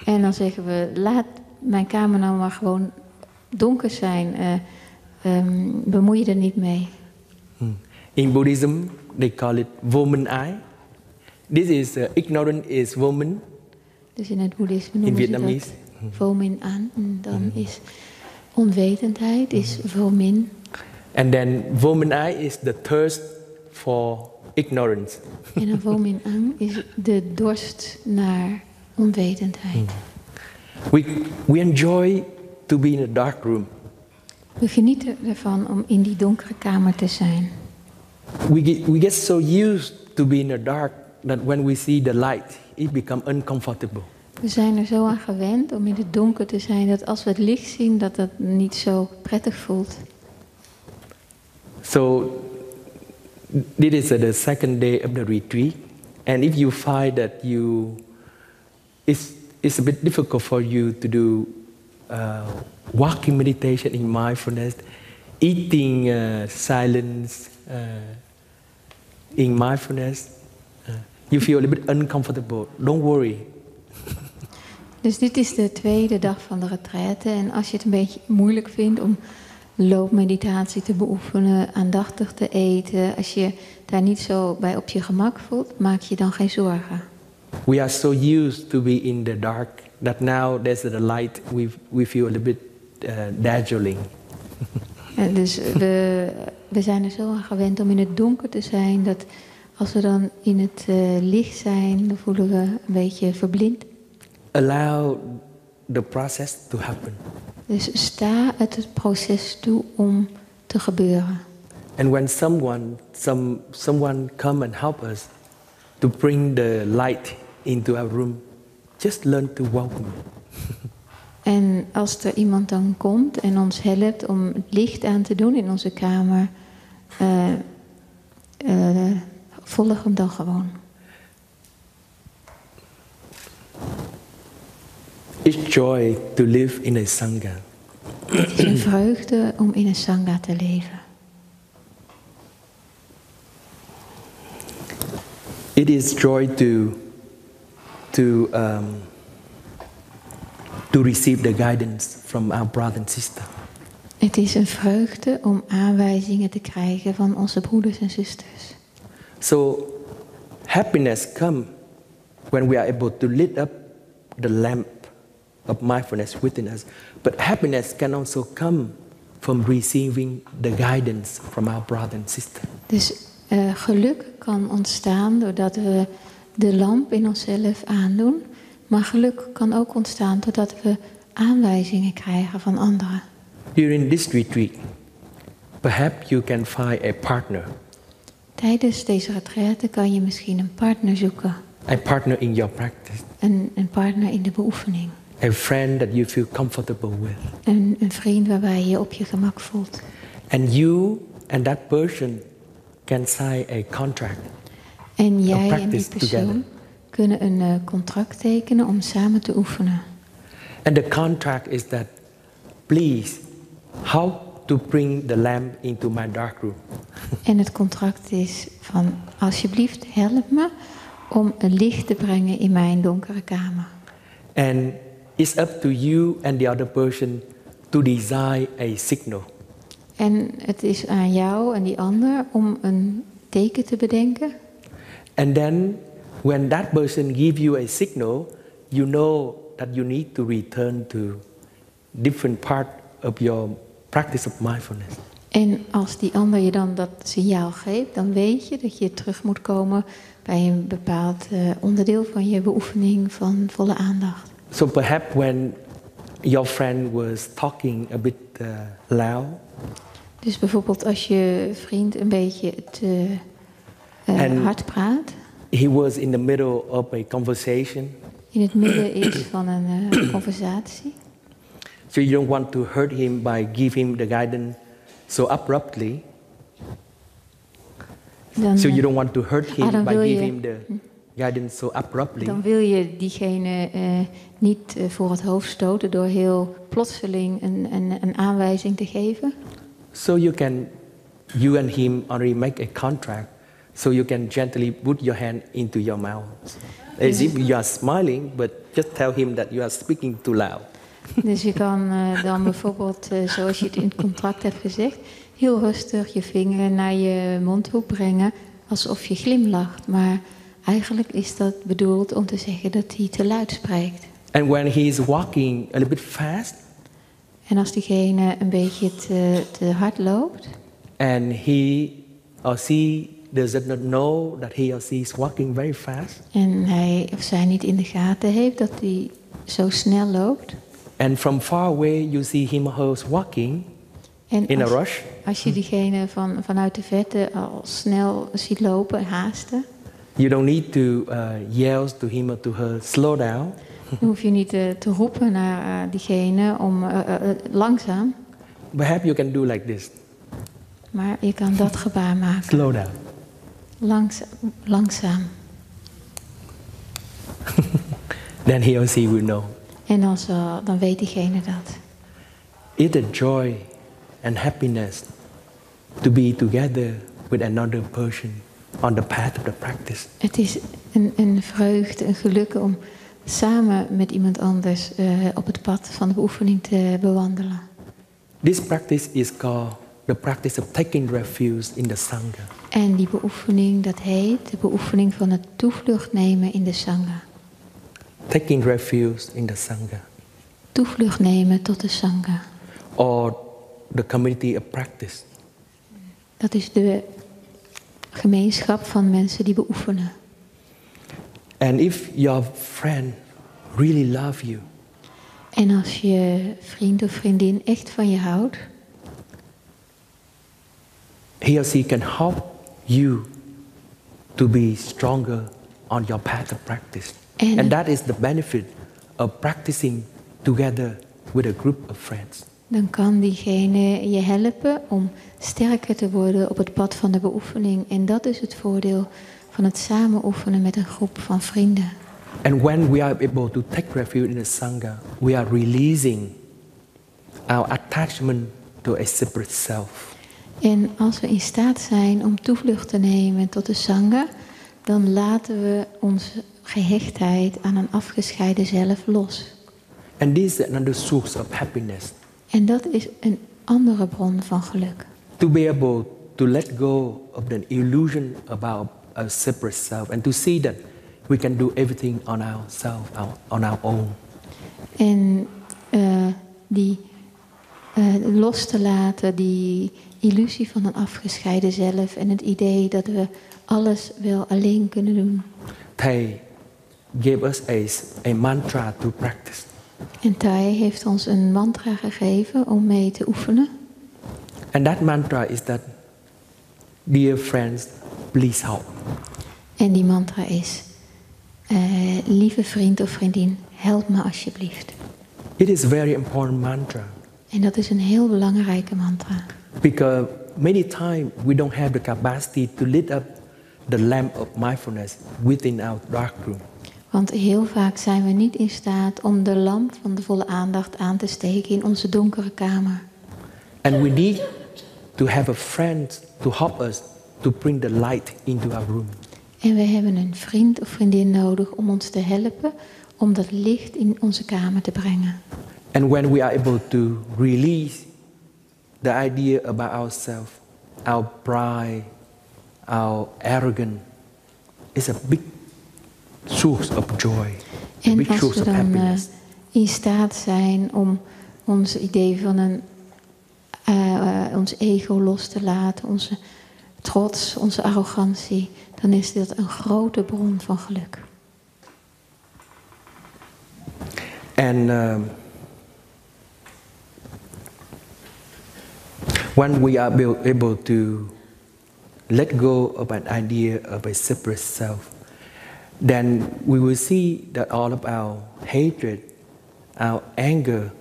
En dan zeggen we, laat mijn kamer nou maar gewoon donker zijn. Bemoei je er niet mee. In Buddhism, they call it woman-eye. This is ignorant is woman. Dus in het boeddhisme noemen ze dat womin aan. En dan is onwetendheid is womin. And then woman-eye is the thirst for ignorance. En een womin aan is de dorst naar onwetendheid. We enjoy to be in a dark room. We genieten ervan om in die donkere kamer te zijn. We get so used to be in the dark that when we see the light, it becomes uncomfortable. We zijn er zo aan gewend om in het donker te zijn dat als we het licht zien, dat dat niet zo prettig voelt. So this is the second day of the retreat, and if you find that it's a bit difficult for you to do walking meditation in mindfulness, eating silence in mindfulness, you feel a little bit uncomfortable. Don't worry. Dus dit is de tweede dag van de retraite. En als je het een beetje moeilijk vindt om loopmeditatie te beoefenen, aandachtig te eten, als je daar niet zo bij op je gemak voelt, maak je dan geen zorgen. We are so used to be in the dark that now there's the light, we feel a little bit dazzling. En dus we zijn er zo aan gewend om in het donker te zijn, dat als we dan in het licht zijn, dan voelen we een beetje verblind. Allow the process to happen. Dus sta het proces toe om te gebeuren. And when someone come and help us to bring the light into our room, just learn to welcome. En als er iemand dan komt en ons helpt om het licht aan te doen in onze kamer, volg hem dan gewoon. It's joy to live in a sangha. Het is een vreugde om in een sangha te leven. It is joy to receive the guidance from our brother and sister. Het is een vreugde om aanwijzingen te krijgen van onze broeders en zusters. So happiness comes when we are able to lit up the lamp of mindfulness within us. But happiness can also come from receiving the guidance from our brother and sister. Dus geluk kan ontstaan doordat we de lamp in onszelf aandoen. Maar geluk kan ook ontstaan doordat we aanwijzingen krijgen van anderen. During this retreat, perhaps you can find a partner. Tijdens deze retraite kan je misschien een partner zoeken. A partner in your practice. Een partner in de beoefening. A friend that you feel comfortable with. Een vriend waarbij je je op je gemak voelt. And you and that person can sign a contract. En jij en die persoon kunnen een contract tekenen om samen te oefenen. And the contract is that, please, how to bring the lamp into my dark room. En het contract is van, alsjeblieft help me om een licht te brengen in mijn donkere kamer. And it's up to you and the other person to design a signal. En het is aan jou en die ander om een teken te bedenken. And then when that person gives you a signal, you know that you need to return to different part of your practice of mindfulness. En als die ander je dan dat signaal geeft, dan weet je dat je terug moet komen bij een bepaald onderdeel van je beoefening van volle aandacht. So perhaps when your friend was talking a bit loud. Dus bijvoorbeeld als je vriend een beetje te hard praat. He was in the middle of a conversation. In het midden is van een conversatie. So you don't want to hurt him by giving him the guidance so abruptly. So you don't want to hurt him by giving him the guidance so abruptly. Dan wil je diegene niet voor het hoofd stoten door heel plotseling een aanwijzing te geven. So you and him already make a contract. So you can gently put your hand into your mouth. As if you are smiling, but just tell him that you are speaking too loud. Dus je kan dan bijvoorbeeld, zoals je het in het contract hebt gezegd, heel rustig je vinger naar je mondhoek brengen, alsof je glimlacht. Maar eigenlijk is dat bedoeld om te zeggen dat hij te luid spreekt. And when he is walking a little bit fast. En als diegene een beetje te hard loopt. And he or she does not know that he or she is walking very fast. En hij of zij niet in de gaten heeft dat hij zo snel loopt. And from far away you see him or her walking in a rush. Als je diegene vanuit de verte al snel ziet lopen, haasten. You don't need to yell to him or to her, slow down. Dan hoef je niet te roepen naar diegene om langzaam. Perhaps you can do like this. Maar je kan dat gebaar maken. Slow down. Langzaam. Then he or she will know. En dan weet diegene dat. It's a joy and happiness to be together with another person on the path of the practice. Het is een vreugde, een geluk om samen met iemand anders op het pad van de beoefening te bewandelen. This practice is called the practice of taking refuge in the Sangha. En die beoefening, dat heet de beoefening van het toevlucht nemen in de Sangha. taking refuge in the Sangha, Toevlucht nemen tot de Sangha. or the community of practice. Dat is de gemeenschap van mensen die beoefenen. And if your friend really loves you, En als je vriend of vriendin echt van je houdt, he or she can help you to be stronger on your path of practice. And that is the benefit of practicing together with a group of friends. dan kan diegene je helpen om sterker te worden op het pad van de beoefening. En dat is het voordeel van het samen oefenen met een groep van vrienden. And when we are able to take refuge in the Sangha, we are releasing our attachment to a separate self. En als we in staat zijn om toevlucht te nemen tot de Sangha, dan laten we onze gehechtheid aan een afgescheiden zelf los. And this is another source of happiness. En dat is een andere bron van geluk. To be able to let go of the illusion about a separate self and to see that we can do everything on ourselves, on our own. En die los te laten, die illusie van een afgescheiden zelf en het idee dat we alles wel alleen kunnen doen. Thầy gave us a mantra to practice. En Thai heeft ons een mantra gegeven om mee te oefenen. And that mantra is that, dear friends, please help. En die mantra is, lieve vriend of vriendin, help me alsjeblieft. It is a very important mantra. En dat is een heel belangrijke mantra. Because many times we don't have the capacity to lit up the lamp of mindfulness within our dark room. Want heel vaak zijn we niet in staat om de lamp van de volle aandacht aan te steken in onze donkere kamer. And we need to have a friend to help us to bring the light into our room. En we hebben een vriend of vriendin nodig om ons te helpen om dat licht in onze kamer te brengen. And when we are able to release the idea about ourselves, our pride, our arrogance, is a big source of joy, a big En als source we of dan happiness. in staat zijn om ons idee van ons ego los te laten, onze trots, onze arrogantie, dan is dit een grote bron van geluk. And when we are able to let go of an idea of a separate self, then we will see that all of our hatred, our anger,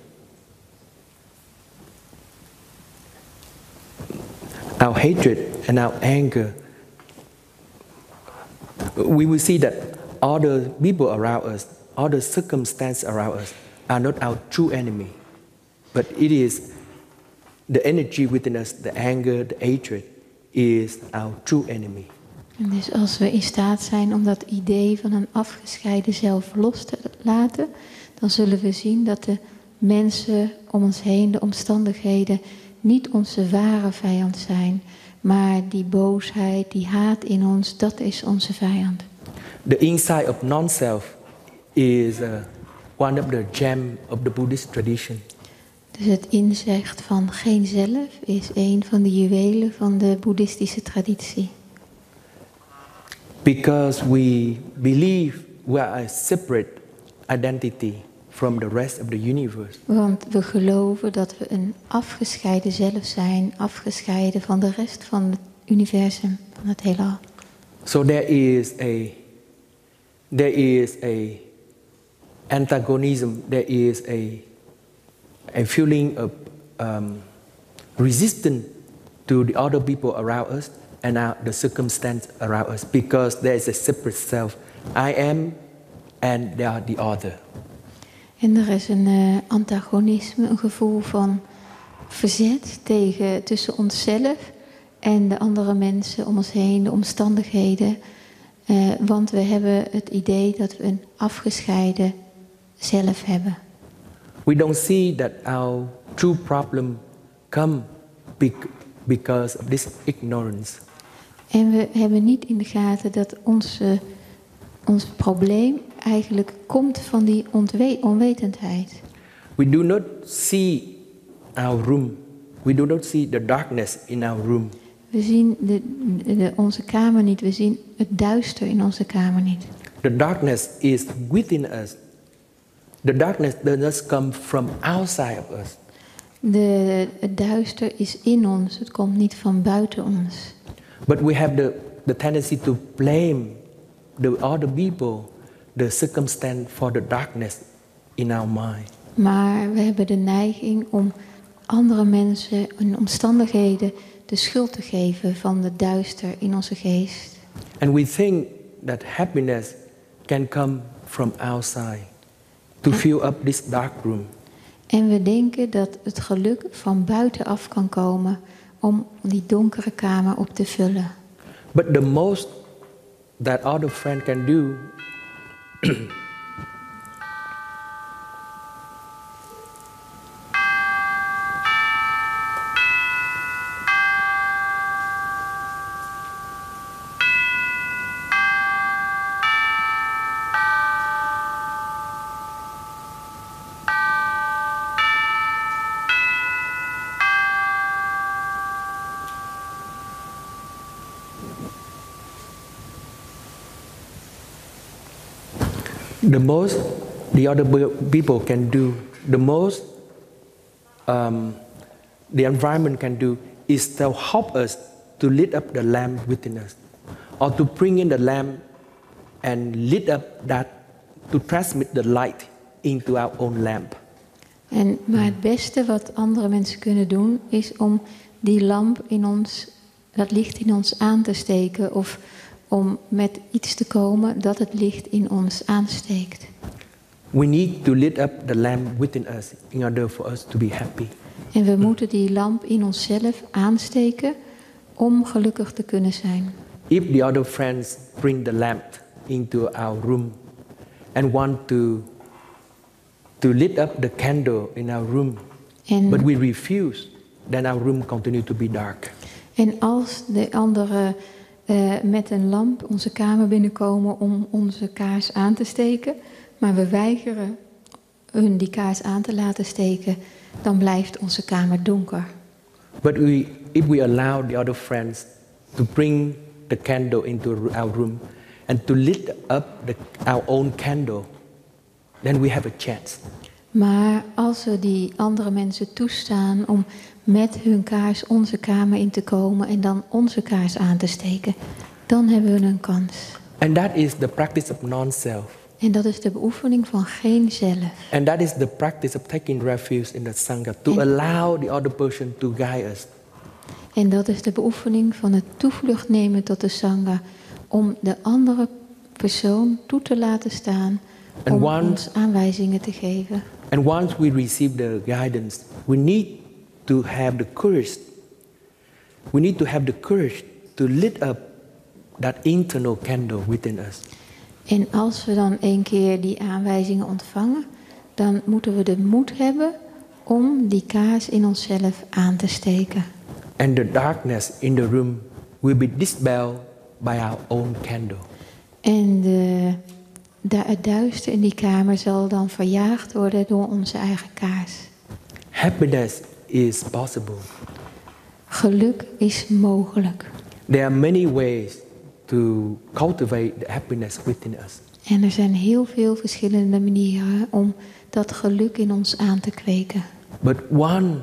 and our anger, we will see that all the people around us, all the circumstances around us are not our true enemy, but it is the energy within us, the anger, the hatred, is our true enemy. En dus als we in staat zijn om dat idee van een afgescheiden zelf los te laten, dan zullen we zien dat de mensen om ons heen, de omstandigheden, niet onze ware vijand zijn, maar die boosheid, die haat in ons, dat is onze vijand. The insight of non-self is one of the gem of the Buddhist tradition. Dus het inzicht van geen zelf is een van de juwelen van de boeddhistische traditie. Because we believe we are a separate identity from the rest of the universe. Want we geloven dat we een afgescheiden zelf zijn, afgescheiden van de rest van het universum, van het heelal. So there is a antagonism, there is a feeling of resistance to the other people around us and the circumstance around us, because there is a separate self. I am and they are the other. En er is een antagonisme, een gevoel van verzet tussen onszelf en de andere mensen om ons heen, de omstandigheden. Want we hebben het idee dat we een afgescheiden zelf hebben. We don't see that our true problem come because of this ignorance. En we hebben niet in de gaten dat ons probleem eigenlijk komt van die onwetendheid. We do not see our room. We do not see the darkness in our room. We zien onze kamer niet. We zien het duister in onze kamer niet. The darkness is within us. The darkness does not come from outside of us. Het duister is in ons. Het komt niet van buiten ons. But we have the tendency to blame the other people, the circumstance for the darkness in our mind. Maar we hebben de neiging om andere mensen en omstandigheden de schuld te geven van de duister in onze geest. And we think that happiness can come from outside to fill up this dark room. En we denken dat het geluk van buitenaf kan komen om die donkere kamer op te vullen. But the most that other friend can do the most the other people can do, the most the environment can do is to help us to lit up the lamp within us, or to bring in the lamp and lit up that, to transmit the light into our own lamp. Maar het beste wat andere mensen kunnen doen is om die lamp in ons, dat licht in ons aan te steken, of om met iets te komen dat het licht in ons aansteekt. We need to lit up the lamp within us in order for us to be happy. En we moeten die lamp in onszelf aansteken om gelukkig te kunnen zijn. If the other friends bring the lamp into our room and want to lit up the candle in our room, but we refuse, then our room continue to be dark. En als de anderen met een lamp onze kamer binnenkomen om onze kaars aan te steken, maar we weigeren hun die kaars aan te laten steken, dan blijft onze kamer donker. But if we allow the other friends to bring the candle into our room and to lit up our own candle, then we have a chance. Maar als we die andere mensen toestaan om met hun kaars onze kamer in te komen en dan onze kaars aan te steken, dan hebben we een kans. And that is the practice of non-self. En dat is de beoefening van geen zelf. And that is the practice of taking refuge in the Sangha, to allow the other person to guide us. En dat is de beoefening van het toevlucht nemen tot de Sangha, om de andere persoon toe te laten staan, om ons aanwijzingen te geven. And once we receive the guidance, we need to have the courage. We need to have the courage to lit up that internal candle within us. En als we dan een keer die aanwijzingen ontvangen, dan moeten we de moed hebben om die kaars in onszelf aan te steken. And the darkness in the room will be dispelled by our own candle. En het duister in die kamer zal dan verjaagd worden door onze eigen kaars. Happiness is possible. Geluk is mogelijk. There are many ways to cultivate the happiness within us. En er zijn heel veel verschillende manieren om dat geluk in ons aan te kweken. But one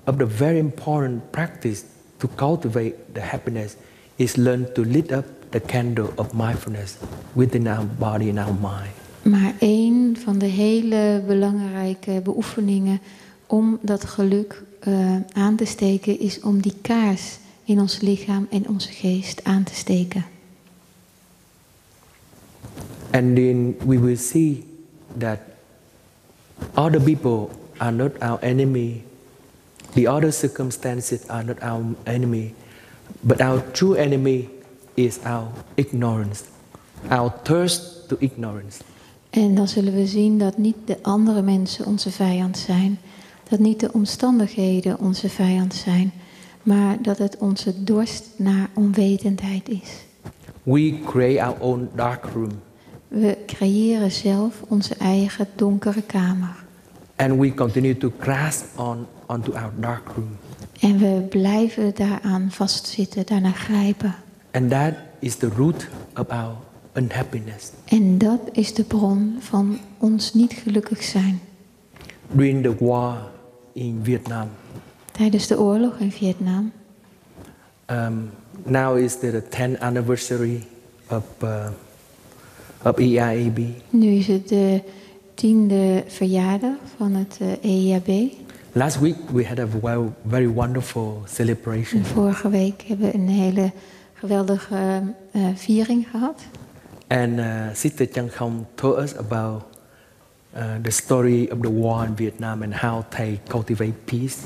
of the very important practice to cultivate the happiness is learn to lit up the candle of mindfulness within our body and our mind. Maar een van de hele belangrijke beoefeningen om dat geluk aan te steken is om die kaars in ons lichaam en onze geest aan te steken. And then we will see that other people are not our enemy. The other circumstances are not our enemy. But our true enemy is our ignorance. Our thirst to ignorance. En dan zullen we zien dat niet de andere mensen onze vijand zijn. Dat niet de omstandigheden onze vijand zijn. Maar dat het onze dorst naar onwetendheid is. We create our own dark room. We creëren zelf onze eigen donkere kamer. And we continue to grasp onto our dark room. En we blijven daaraan vastzitten, daarnaar grijpen. And that is the root of our unhappiness. En dat is de bron van ons niet gelukkig zijn. During the war in Vietnam, Tijdens de oorlog in Vietnam. now is the 10th anniversary of EIAB. Nu is het de 10e verjaardag van het EIAB. Last week we had a very wonderful celebration. En vorige week hebben we een hele geweldige viering gehad. And Sister Chang Khong told us about the story of the war in Vietnam and how they cultivate peace.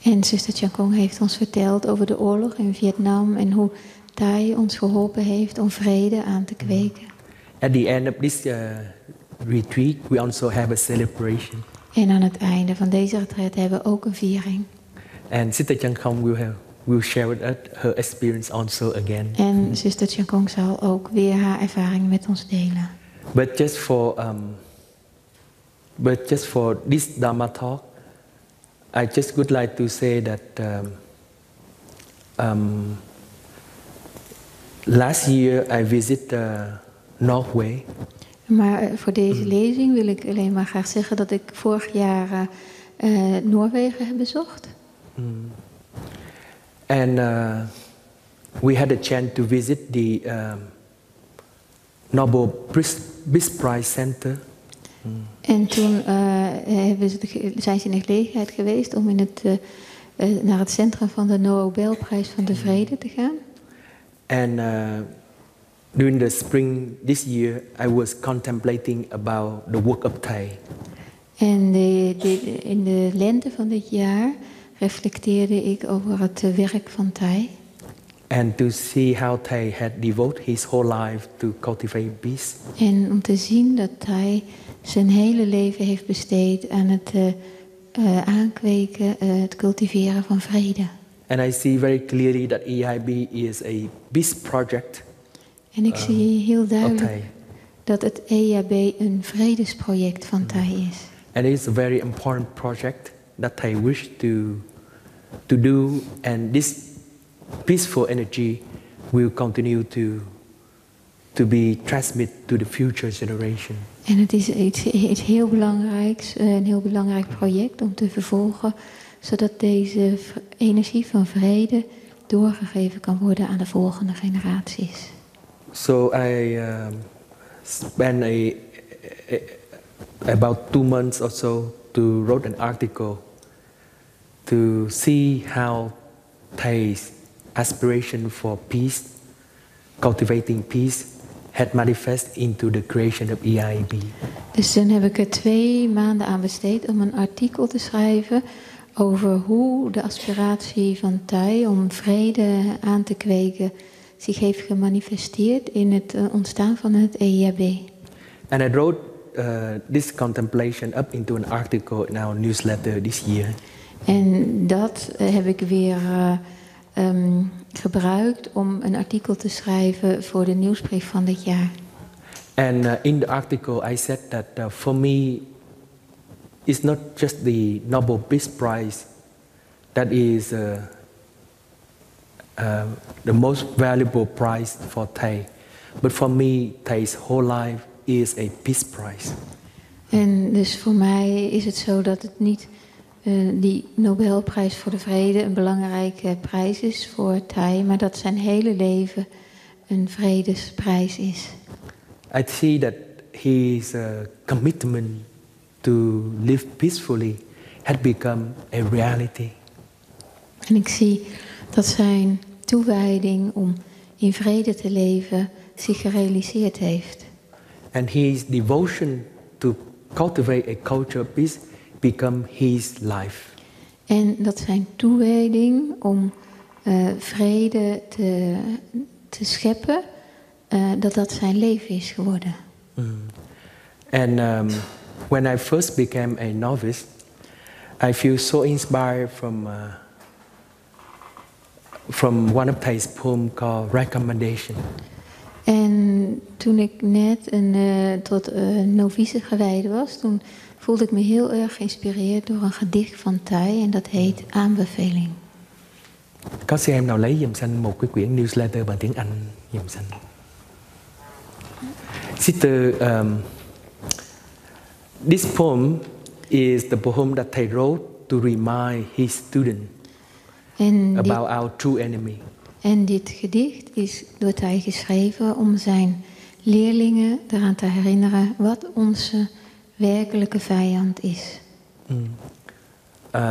En zuster Chang Kong heeft ons verteld over de oorlog in Vietnam en hoe Thai ons geholpen heeft om vrede aan te kweken. At the end of this retreat, we also have a celebration. En aan het einde van deze retreat hebben we ook een viering. And Sister Chang Khong will share with us her experience also again. En zuster Chang Kong zal ook weer haar ervaring met ons delen. But just for this Dharmatalk, I just would like to say that last year I visited Norway. Maar voor deze lezing wil ik alleen maar graag zeggen dat ik vorig jaar Noorwegen heb bezocht. And we had a chance to visit the Nobel Peace Prize Center. En toen zijn ze in de gelegenheid geweest om naar het centrum van de Nobelprijs van de Vrede te gaan. And during the spring this year, I was contemplating about the work of Thai. En in de lente van dit jaar reflecteerde ik over het werk van Thai. And to see how Thai had devoted his whole life to cultivate peace. En om te zien dat Thai zijn hele leven heeft besteed aan het aankweken, het cultiveren van vrede. And I see very clearly that EIB is a peace project. En ik zie heel duidelijk dat het EIAB een vredesproject van Thai is. And it's a very important project that Thai wish to do, and this peaceful energy will continue to be transmitted to the future generation. En het is iets heel belangrijks, een heel belangrijk project om te vervolgen, zodat deze energie van vrede doorgegeven kan worden aan de volgende generaties. So I spent about 2 months or so to write an article to see how Thai's aspiration for peace, cultivating peace, had manifest into the creation of EIAB. Dus toen heb ik er 2 maanden aan besteed om een artikel te schrijven over hoe de aspiratie van Thai om vrede aan te kweken zich heeft gemanifesteerd in het ontstaan van het EIAB. And I wrote this contemplation up into an article in our newsletter this year. En dat heb ik weer gebruikt om een artikel te schrijven voor de nieuwsbrief van dit jaar. And in the article I said that for me, it's not just the Nobel Peace Prize that is the most valuable prize for Thai, but for me, Thai's whole life is a peace prize. En dus voor mij is het zo dat het niet die Nobelprijs voor de vrede een belangrijke prijs is voor Thai, maar dat zijn hele leven een vredesprijs is. I see that his commitment to live peacefully had become a reality. En ik zie dat zijn toewijding om in vrede te leven zich gerealiseerd heeft. And his devotion to cultivate a culture of peace become his life. En dat zijn toewijding om vrede te scheppen, dat zijn leven is geworden. And when I first became a novice, I feel so inspired from one of Thai's poems called Recommendation. En toen ik net tot novice gewijd was, toen voelde ik me heel erg geïnspireerd door een gedicht van Thai en dat heet Aanbeveling. Có sư em nào lấy giùm Sanh một cái quyển newsletter bằng tiếng Anh giùm Sanh? Sister, this poem is the poem that Thầy wrote to remind his student about our true enemy. En dit gedicht is door Thầy geschreven om zijn leerlingen eraan te herinneren wat onze werkelijke vijand is.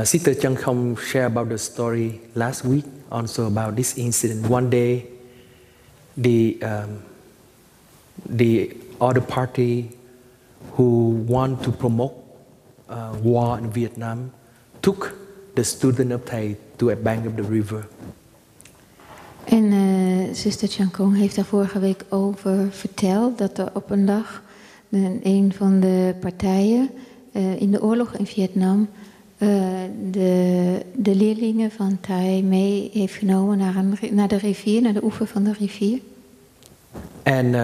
Sister Chân Không shared about the story last week, also about this incident. One day, the other party who want to promote war in Vietnam took the student of Thầy to a bank of the river. En zuster Chan Kong heeft daar vorige week over verteld dat er op een dag een van de partijen in de oorlog in Vietnam de leerlingen van Thai mee heeft genomen naar de rivier, naar de oever van de rivier. And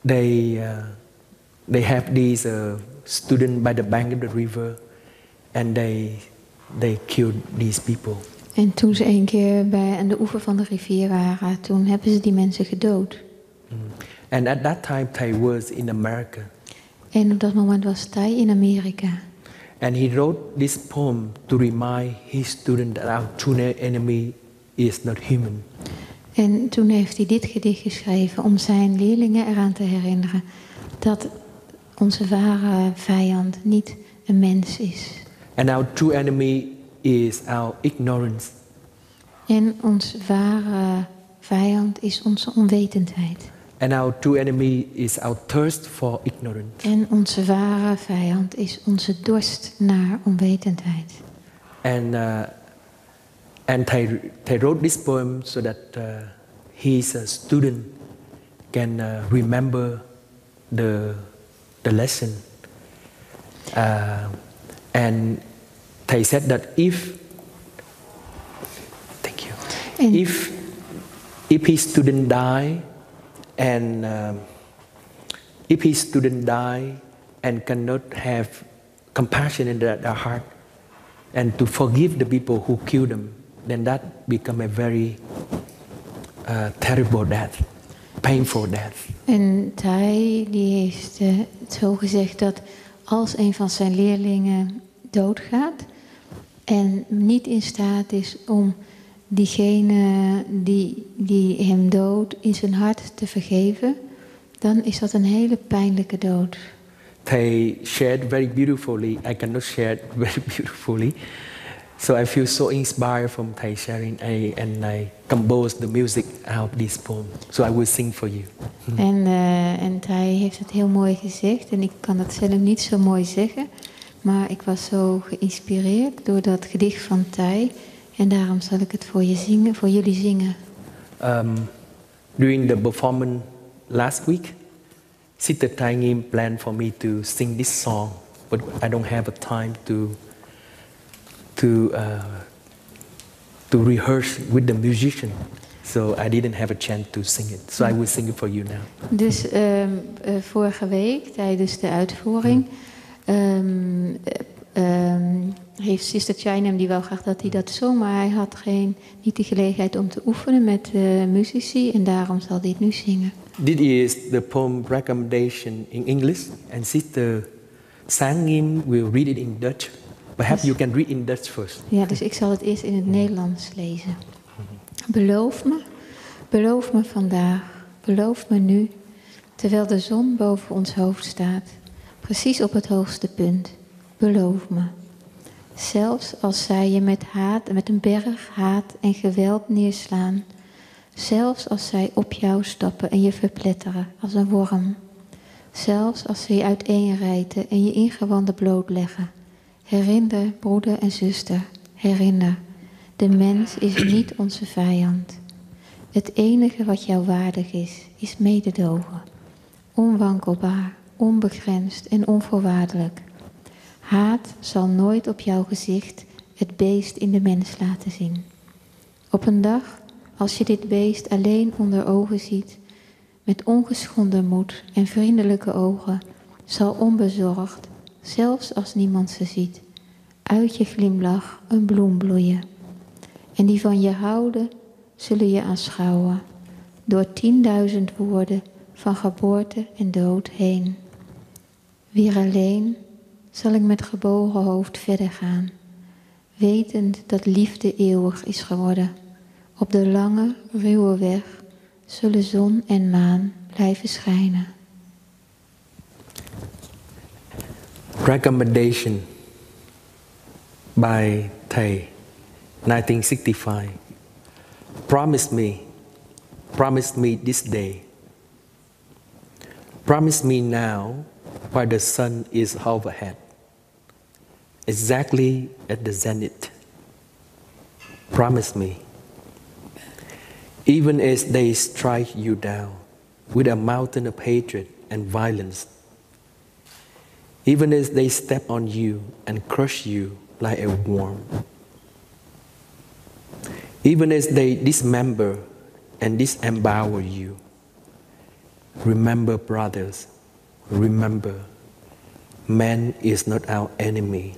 they have these students by the bank of the river, and they killed these people. En toen ze een keer aan de oever van de rivier waren, toen hebben ze die mensen gedood. And at that time, Thầy was in America. En op dat moment was Thầy in Amerika. And he wrote this poem to remind his student that our true enemy is not human. En toen heeft hij dit gedicht geschreven om zijn leerlingen eraan te herinneren dat onze ware vijand niet een mens is. And our true enemy is our ignorance. En onze ware vijand is onze onwetendheid. And our true enemy is our thirst for ignorance. En onze ware vijand is onze dorst naar onwetendheid. And Thầy wrote this poem so that his student can remember the lesson. And Thầy said that if his student die and if his student die and cannot have compassion in their heart and to forgive the people who killed them, then that become a very terrible death, painful death. En Thầy die heeft zo gezegd dat als een van zijn leerlingen doodgaat en niet in staat is om diegene die hem doodt in zijn hart te vergeven, dan is dat een hele pijnlijke dood. Thầy shared very beautifully. I cannot share it very beautifully. So I feel so inspired from Thầy sharing, and I composed the music out of this poem. So I will sing for you. En Thầy heeft het heel mooi gezegd en ik kan het zelf niet zo mooi zeggen, maar ik was zo geïnspireerd door dat gedicht van Thầy en daarom zal ik het voor jullie zingen. During the performance last week, Sister Thai Ngim planned for me to sing this song, but I don't have a time to rehearse with the musician, so I didn't have a chance to sing it. So I will sing it for you now. Dus vorige week tijdens de uitvoering heeft Sister Chainem, die wou graag dat hij dat zong, maar hij had niet de gelegenheid om te oefenen met muzici en daarom zal hij het nu zingen. This is the poem recommendation in English, and Sister Sang Ngim will read it in Dutch. Perhaps you can read in Dutch first. Ja, dus ik zal het eerst in het Nederlands lezen. Beloof me vandaag, beloof me nu, terwijl de zon boven ons hoofd staat, precies op het hoogste punt. Beloof me. Zelfs als zij je met een berg haat en geweld neerslaan. Zelfs als zij op jou stappen en je verpletteren als een worm. Zelfs als ze je uiteenrijten en je ingewanden blootleggen. Herinner, broeder en zuster, herinner. De mens is niet onze vijand. Het enige wat jou waardig is mededogen. Onwankelbaar, onbegrensd en onvoorwaardelijk. Haat zal nooit op jouw gezicht het beest in de mens laten zien. Op een dag, als je dit beest alleen onder ogen ziet, met ongeschonden moed en vriendelijke ogen, zal onbezorgd, zelfs als niemand ze ziet, uit je glimlach een bloem bloeien. En die van je houden, zullen je aanschouwen, door 10.000 woorden van geboorte en dood heen. Weer alleen zal ik met gebogen hoofd verder gaan, wetend dat liefde eeuwig is geworden. Op de lange, ruwe weg zullen zon en maan blijven schijnen. Recommendation by Thầy, 1965. Promise me this day. Promise me now while the sun is overhead, exactly at the zenith. Promise me. Even as they strike you down with a mountain of hatred and violence, even as they step on you and crush you like a worm, even as they dismember and disempower you, remember, brothers, remember, man is not our enemy.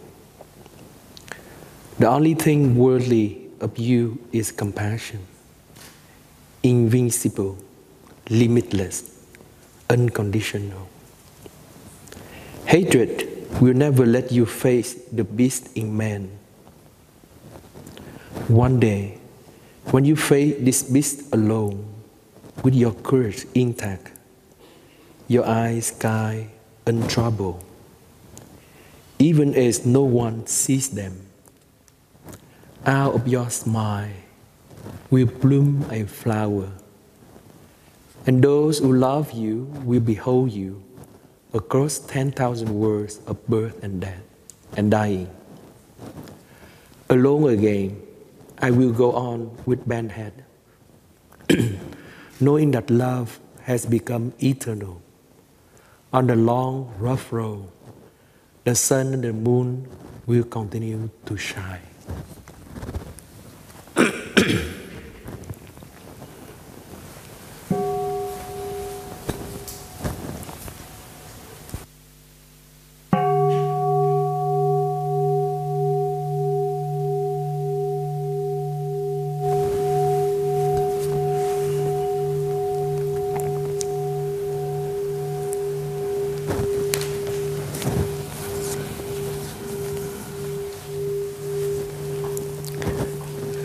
The only thing worthy of you is compassion, invincible, limitless, unconditional. Hatred will never let you face the beast in man. One day, when you face this beast alone, with your courage intact, your eyes sky untroubled, even as no one sees them, out of your smile will bloom a flower, and those who love you will behold you across 10,000 worlds of birth and death and dying. Alone again, I will go on with bent head, knowing that love has become eternal. On the long, rough road, the sun and the moon will continue to shine.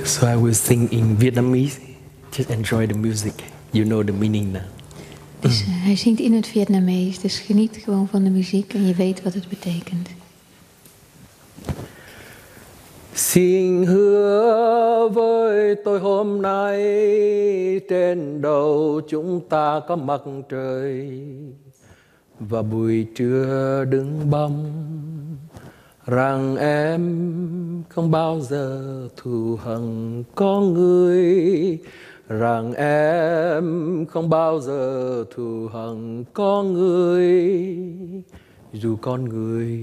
So I will sing in Vietnamese. Just enjoy the music. You know the meaning now. Dus hij zingt in het Vietnamees. Dus geniet gewoon van de muziek en je weet wat het betekent. Xin hứa với tôi hôm nay, trên đầu chúng ta có mặt trời và buổi trưa đứng bóng, rằng em không bao giờ thù hằn con người, rằng em không bao giờ thù hằn con người. Dù con người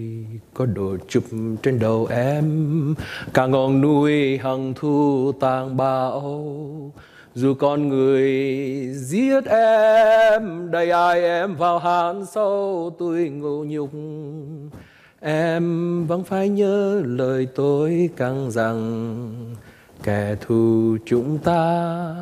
có đồ chụp trên đầu em, cả ngọn núi hằng thu tàn bão. Dù con người giết em, đẩy ai em vào hàn sâu tôi ngộ nhục, em vẫn phải nhớ lời tôi căn rằng kẻ thù chúng ta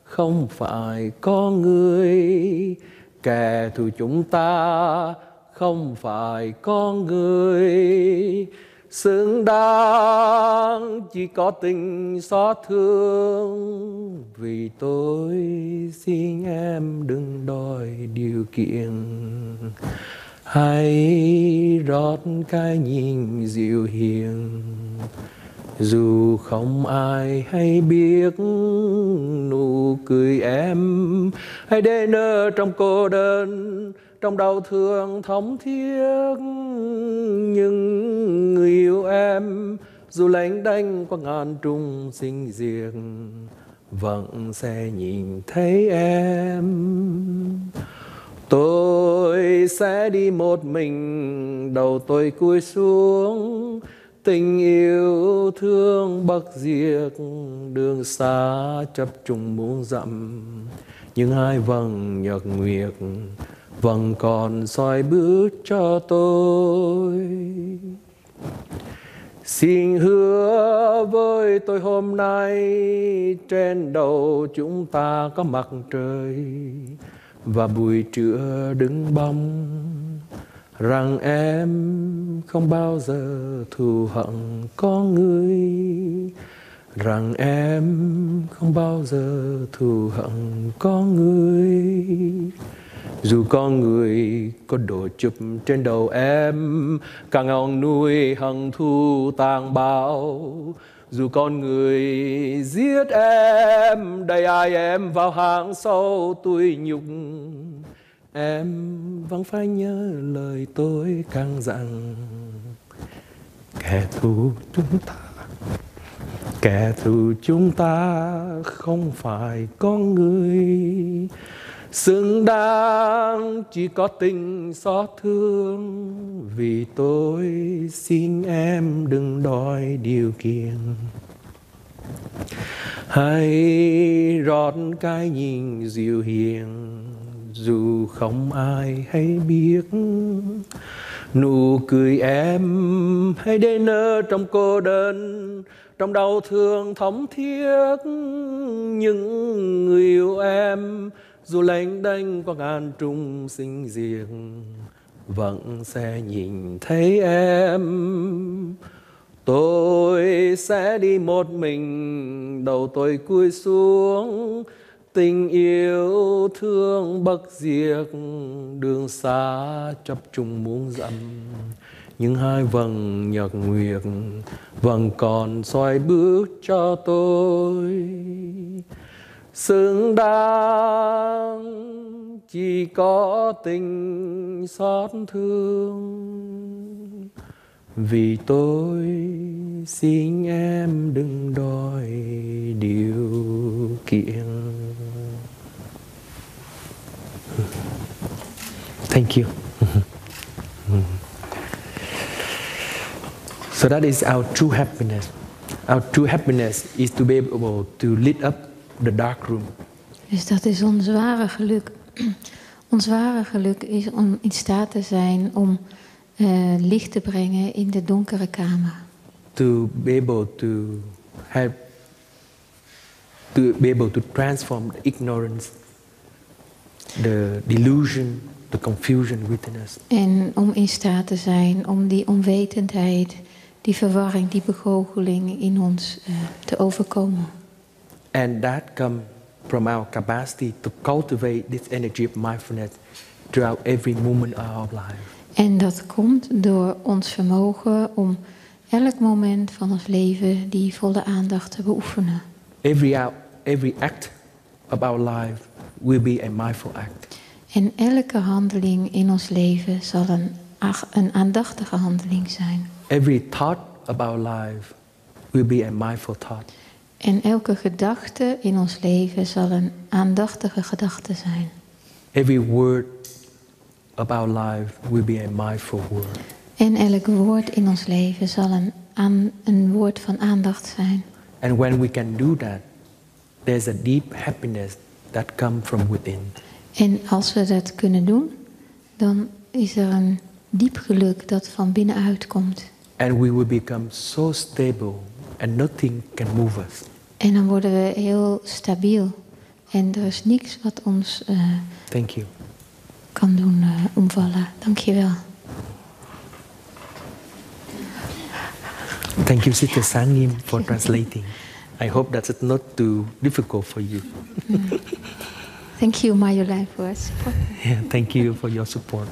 không phải con người, kẻ thù chúng ta không phải con người. Xứng đáng chỉ có tình xót thương, vì tôi xin em đừng đòi điều kiện. Hãy rót cái nhìn dịu hiền, dù không ai hay biết nụ cười em. Hãy để nở trong cô đơn, trong đau thương thống thiết, nhưng người yêu em dù lênh đênh qua ngàn trùng sinh diệt vẫn sẽ nhìn thấy em. Tôi sẽ đi một mình, đầu tôi cúi xuống, Tình yêu thương bất diệt, đường xa chấp trùng muôn dặm. Nhưng hai vầng nhật nguyệt vẫn còn soi bước cho tôi. Xin hứa với tôi hôm nay, trên đầu chúng ta có mặt trời và buổi trưa đứng bóng, rằng em không bao giờ thù hận con người, rằng em không bao giờ thù hận con người. Dù con người có đổ chụp trên đầu em, cả ngọn núi hận thù tàn bạo. Dù con người giết em, đẩy ai em vào hang sâu tủi nhục, em vẫn phải nhớ lời tôi căn dặn. Kẻ thù chúng ta không phải con người, xứng đáng chỉ có tình xót thương. Vì tôi xin em đừng đòi điều kiện, hãy rót cái nhìn dịu hiền. Dù không ai hay biết, nụ cười em hãy để nở trong cô đơn, trong đau thương thống thiết. Nhưng người yêu em dù lênh đênh qua ngàn trùng sinh diệt, vẫn sẽ nhìn thấy em. Tôi sẽ đi một mình, đầu tôi cúi xuống. Tình yêu thương bất diệt, đường xa chấp trùng muôn dặm. Nhưng hai vầng nhật nguyệt vẫn còn soi bước cho tôi. Xứng đáng chỉ có tình xót thương. Vì tôi xin em đừng đòi điều kiện. Thank you. So that is our true happiness. Our true happiness is to be able to lit up the dark room. Dus dat is ons ware geluk. Ons ware geluk is om in staat te zijn om licht te brengen in de donkere kamer. To be able to transform the ignorance, the delusion, the confusion within us. En om in staat te zijn om die onwetendheid, die verwarring, die begoocheling in ons te overkomen. And that comes from our capacity to cultivate this energy of mindfulness throughout every moment of our life. En dat komt door ons vermogen om elk moment van ons leven die volle aandacht te beoefenen. Every act of our life will be a mindful act. En elke handeling in ons leven zal een aandachtige handeling zijn. Every thought of our life will be a mindful thought. En elke gedachte in ons leven zal een aandachtige gedachte zijn. Every word of our life will be a mindful word. En elk woord in ons leven zal een woord van aandacht zijn. And when we can do that, there's a deep happiness that comes from within. En als we dat kunnen doen, dan is er een diep geluk dat van binnenuit komt. And we will become so stable and nothing can move us. En dan worden we heel stabiel. En er is niks wat ons Thank you. kan doen omvallen. Dank je wel. Thank you, Sister Sangim, for translating. I hope that's not too difficult for you. Thank you, Marjolein, for support. Yeah, thank you for your support.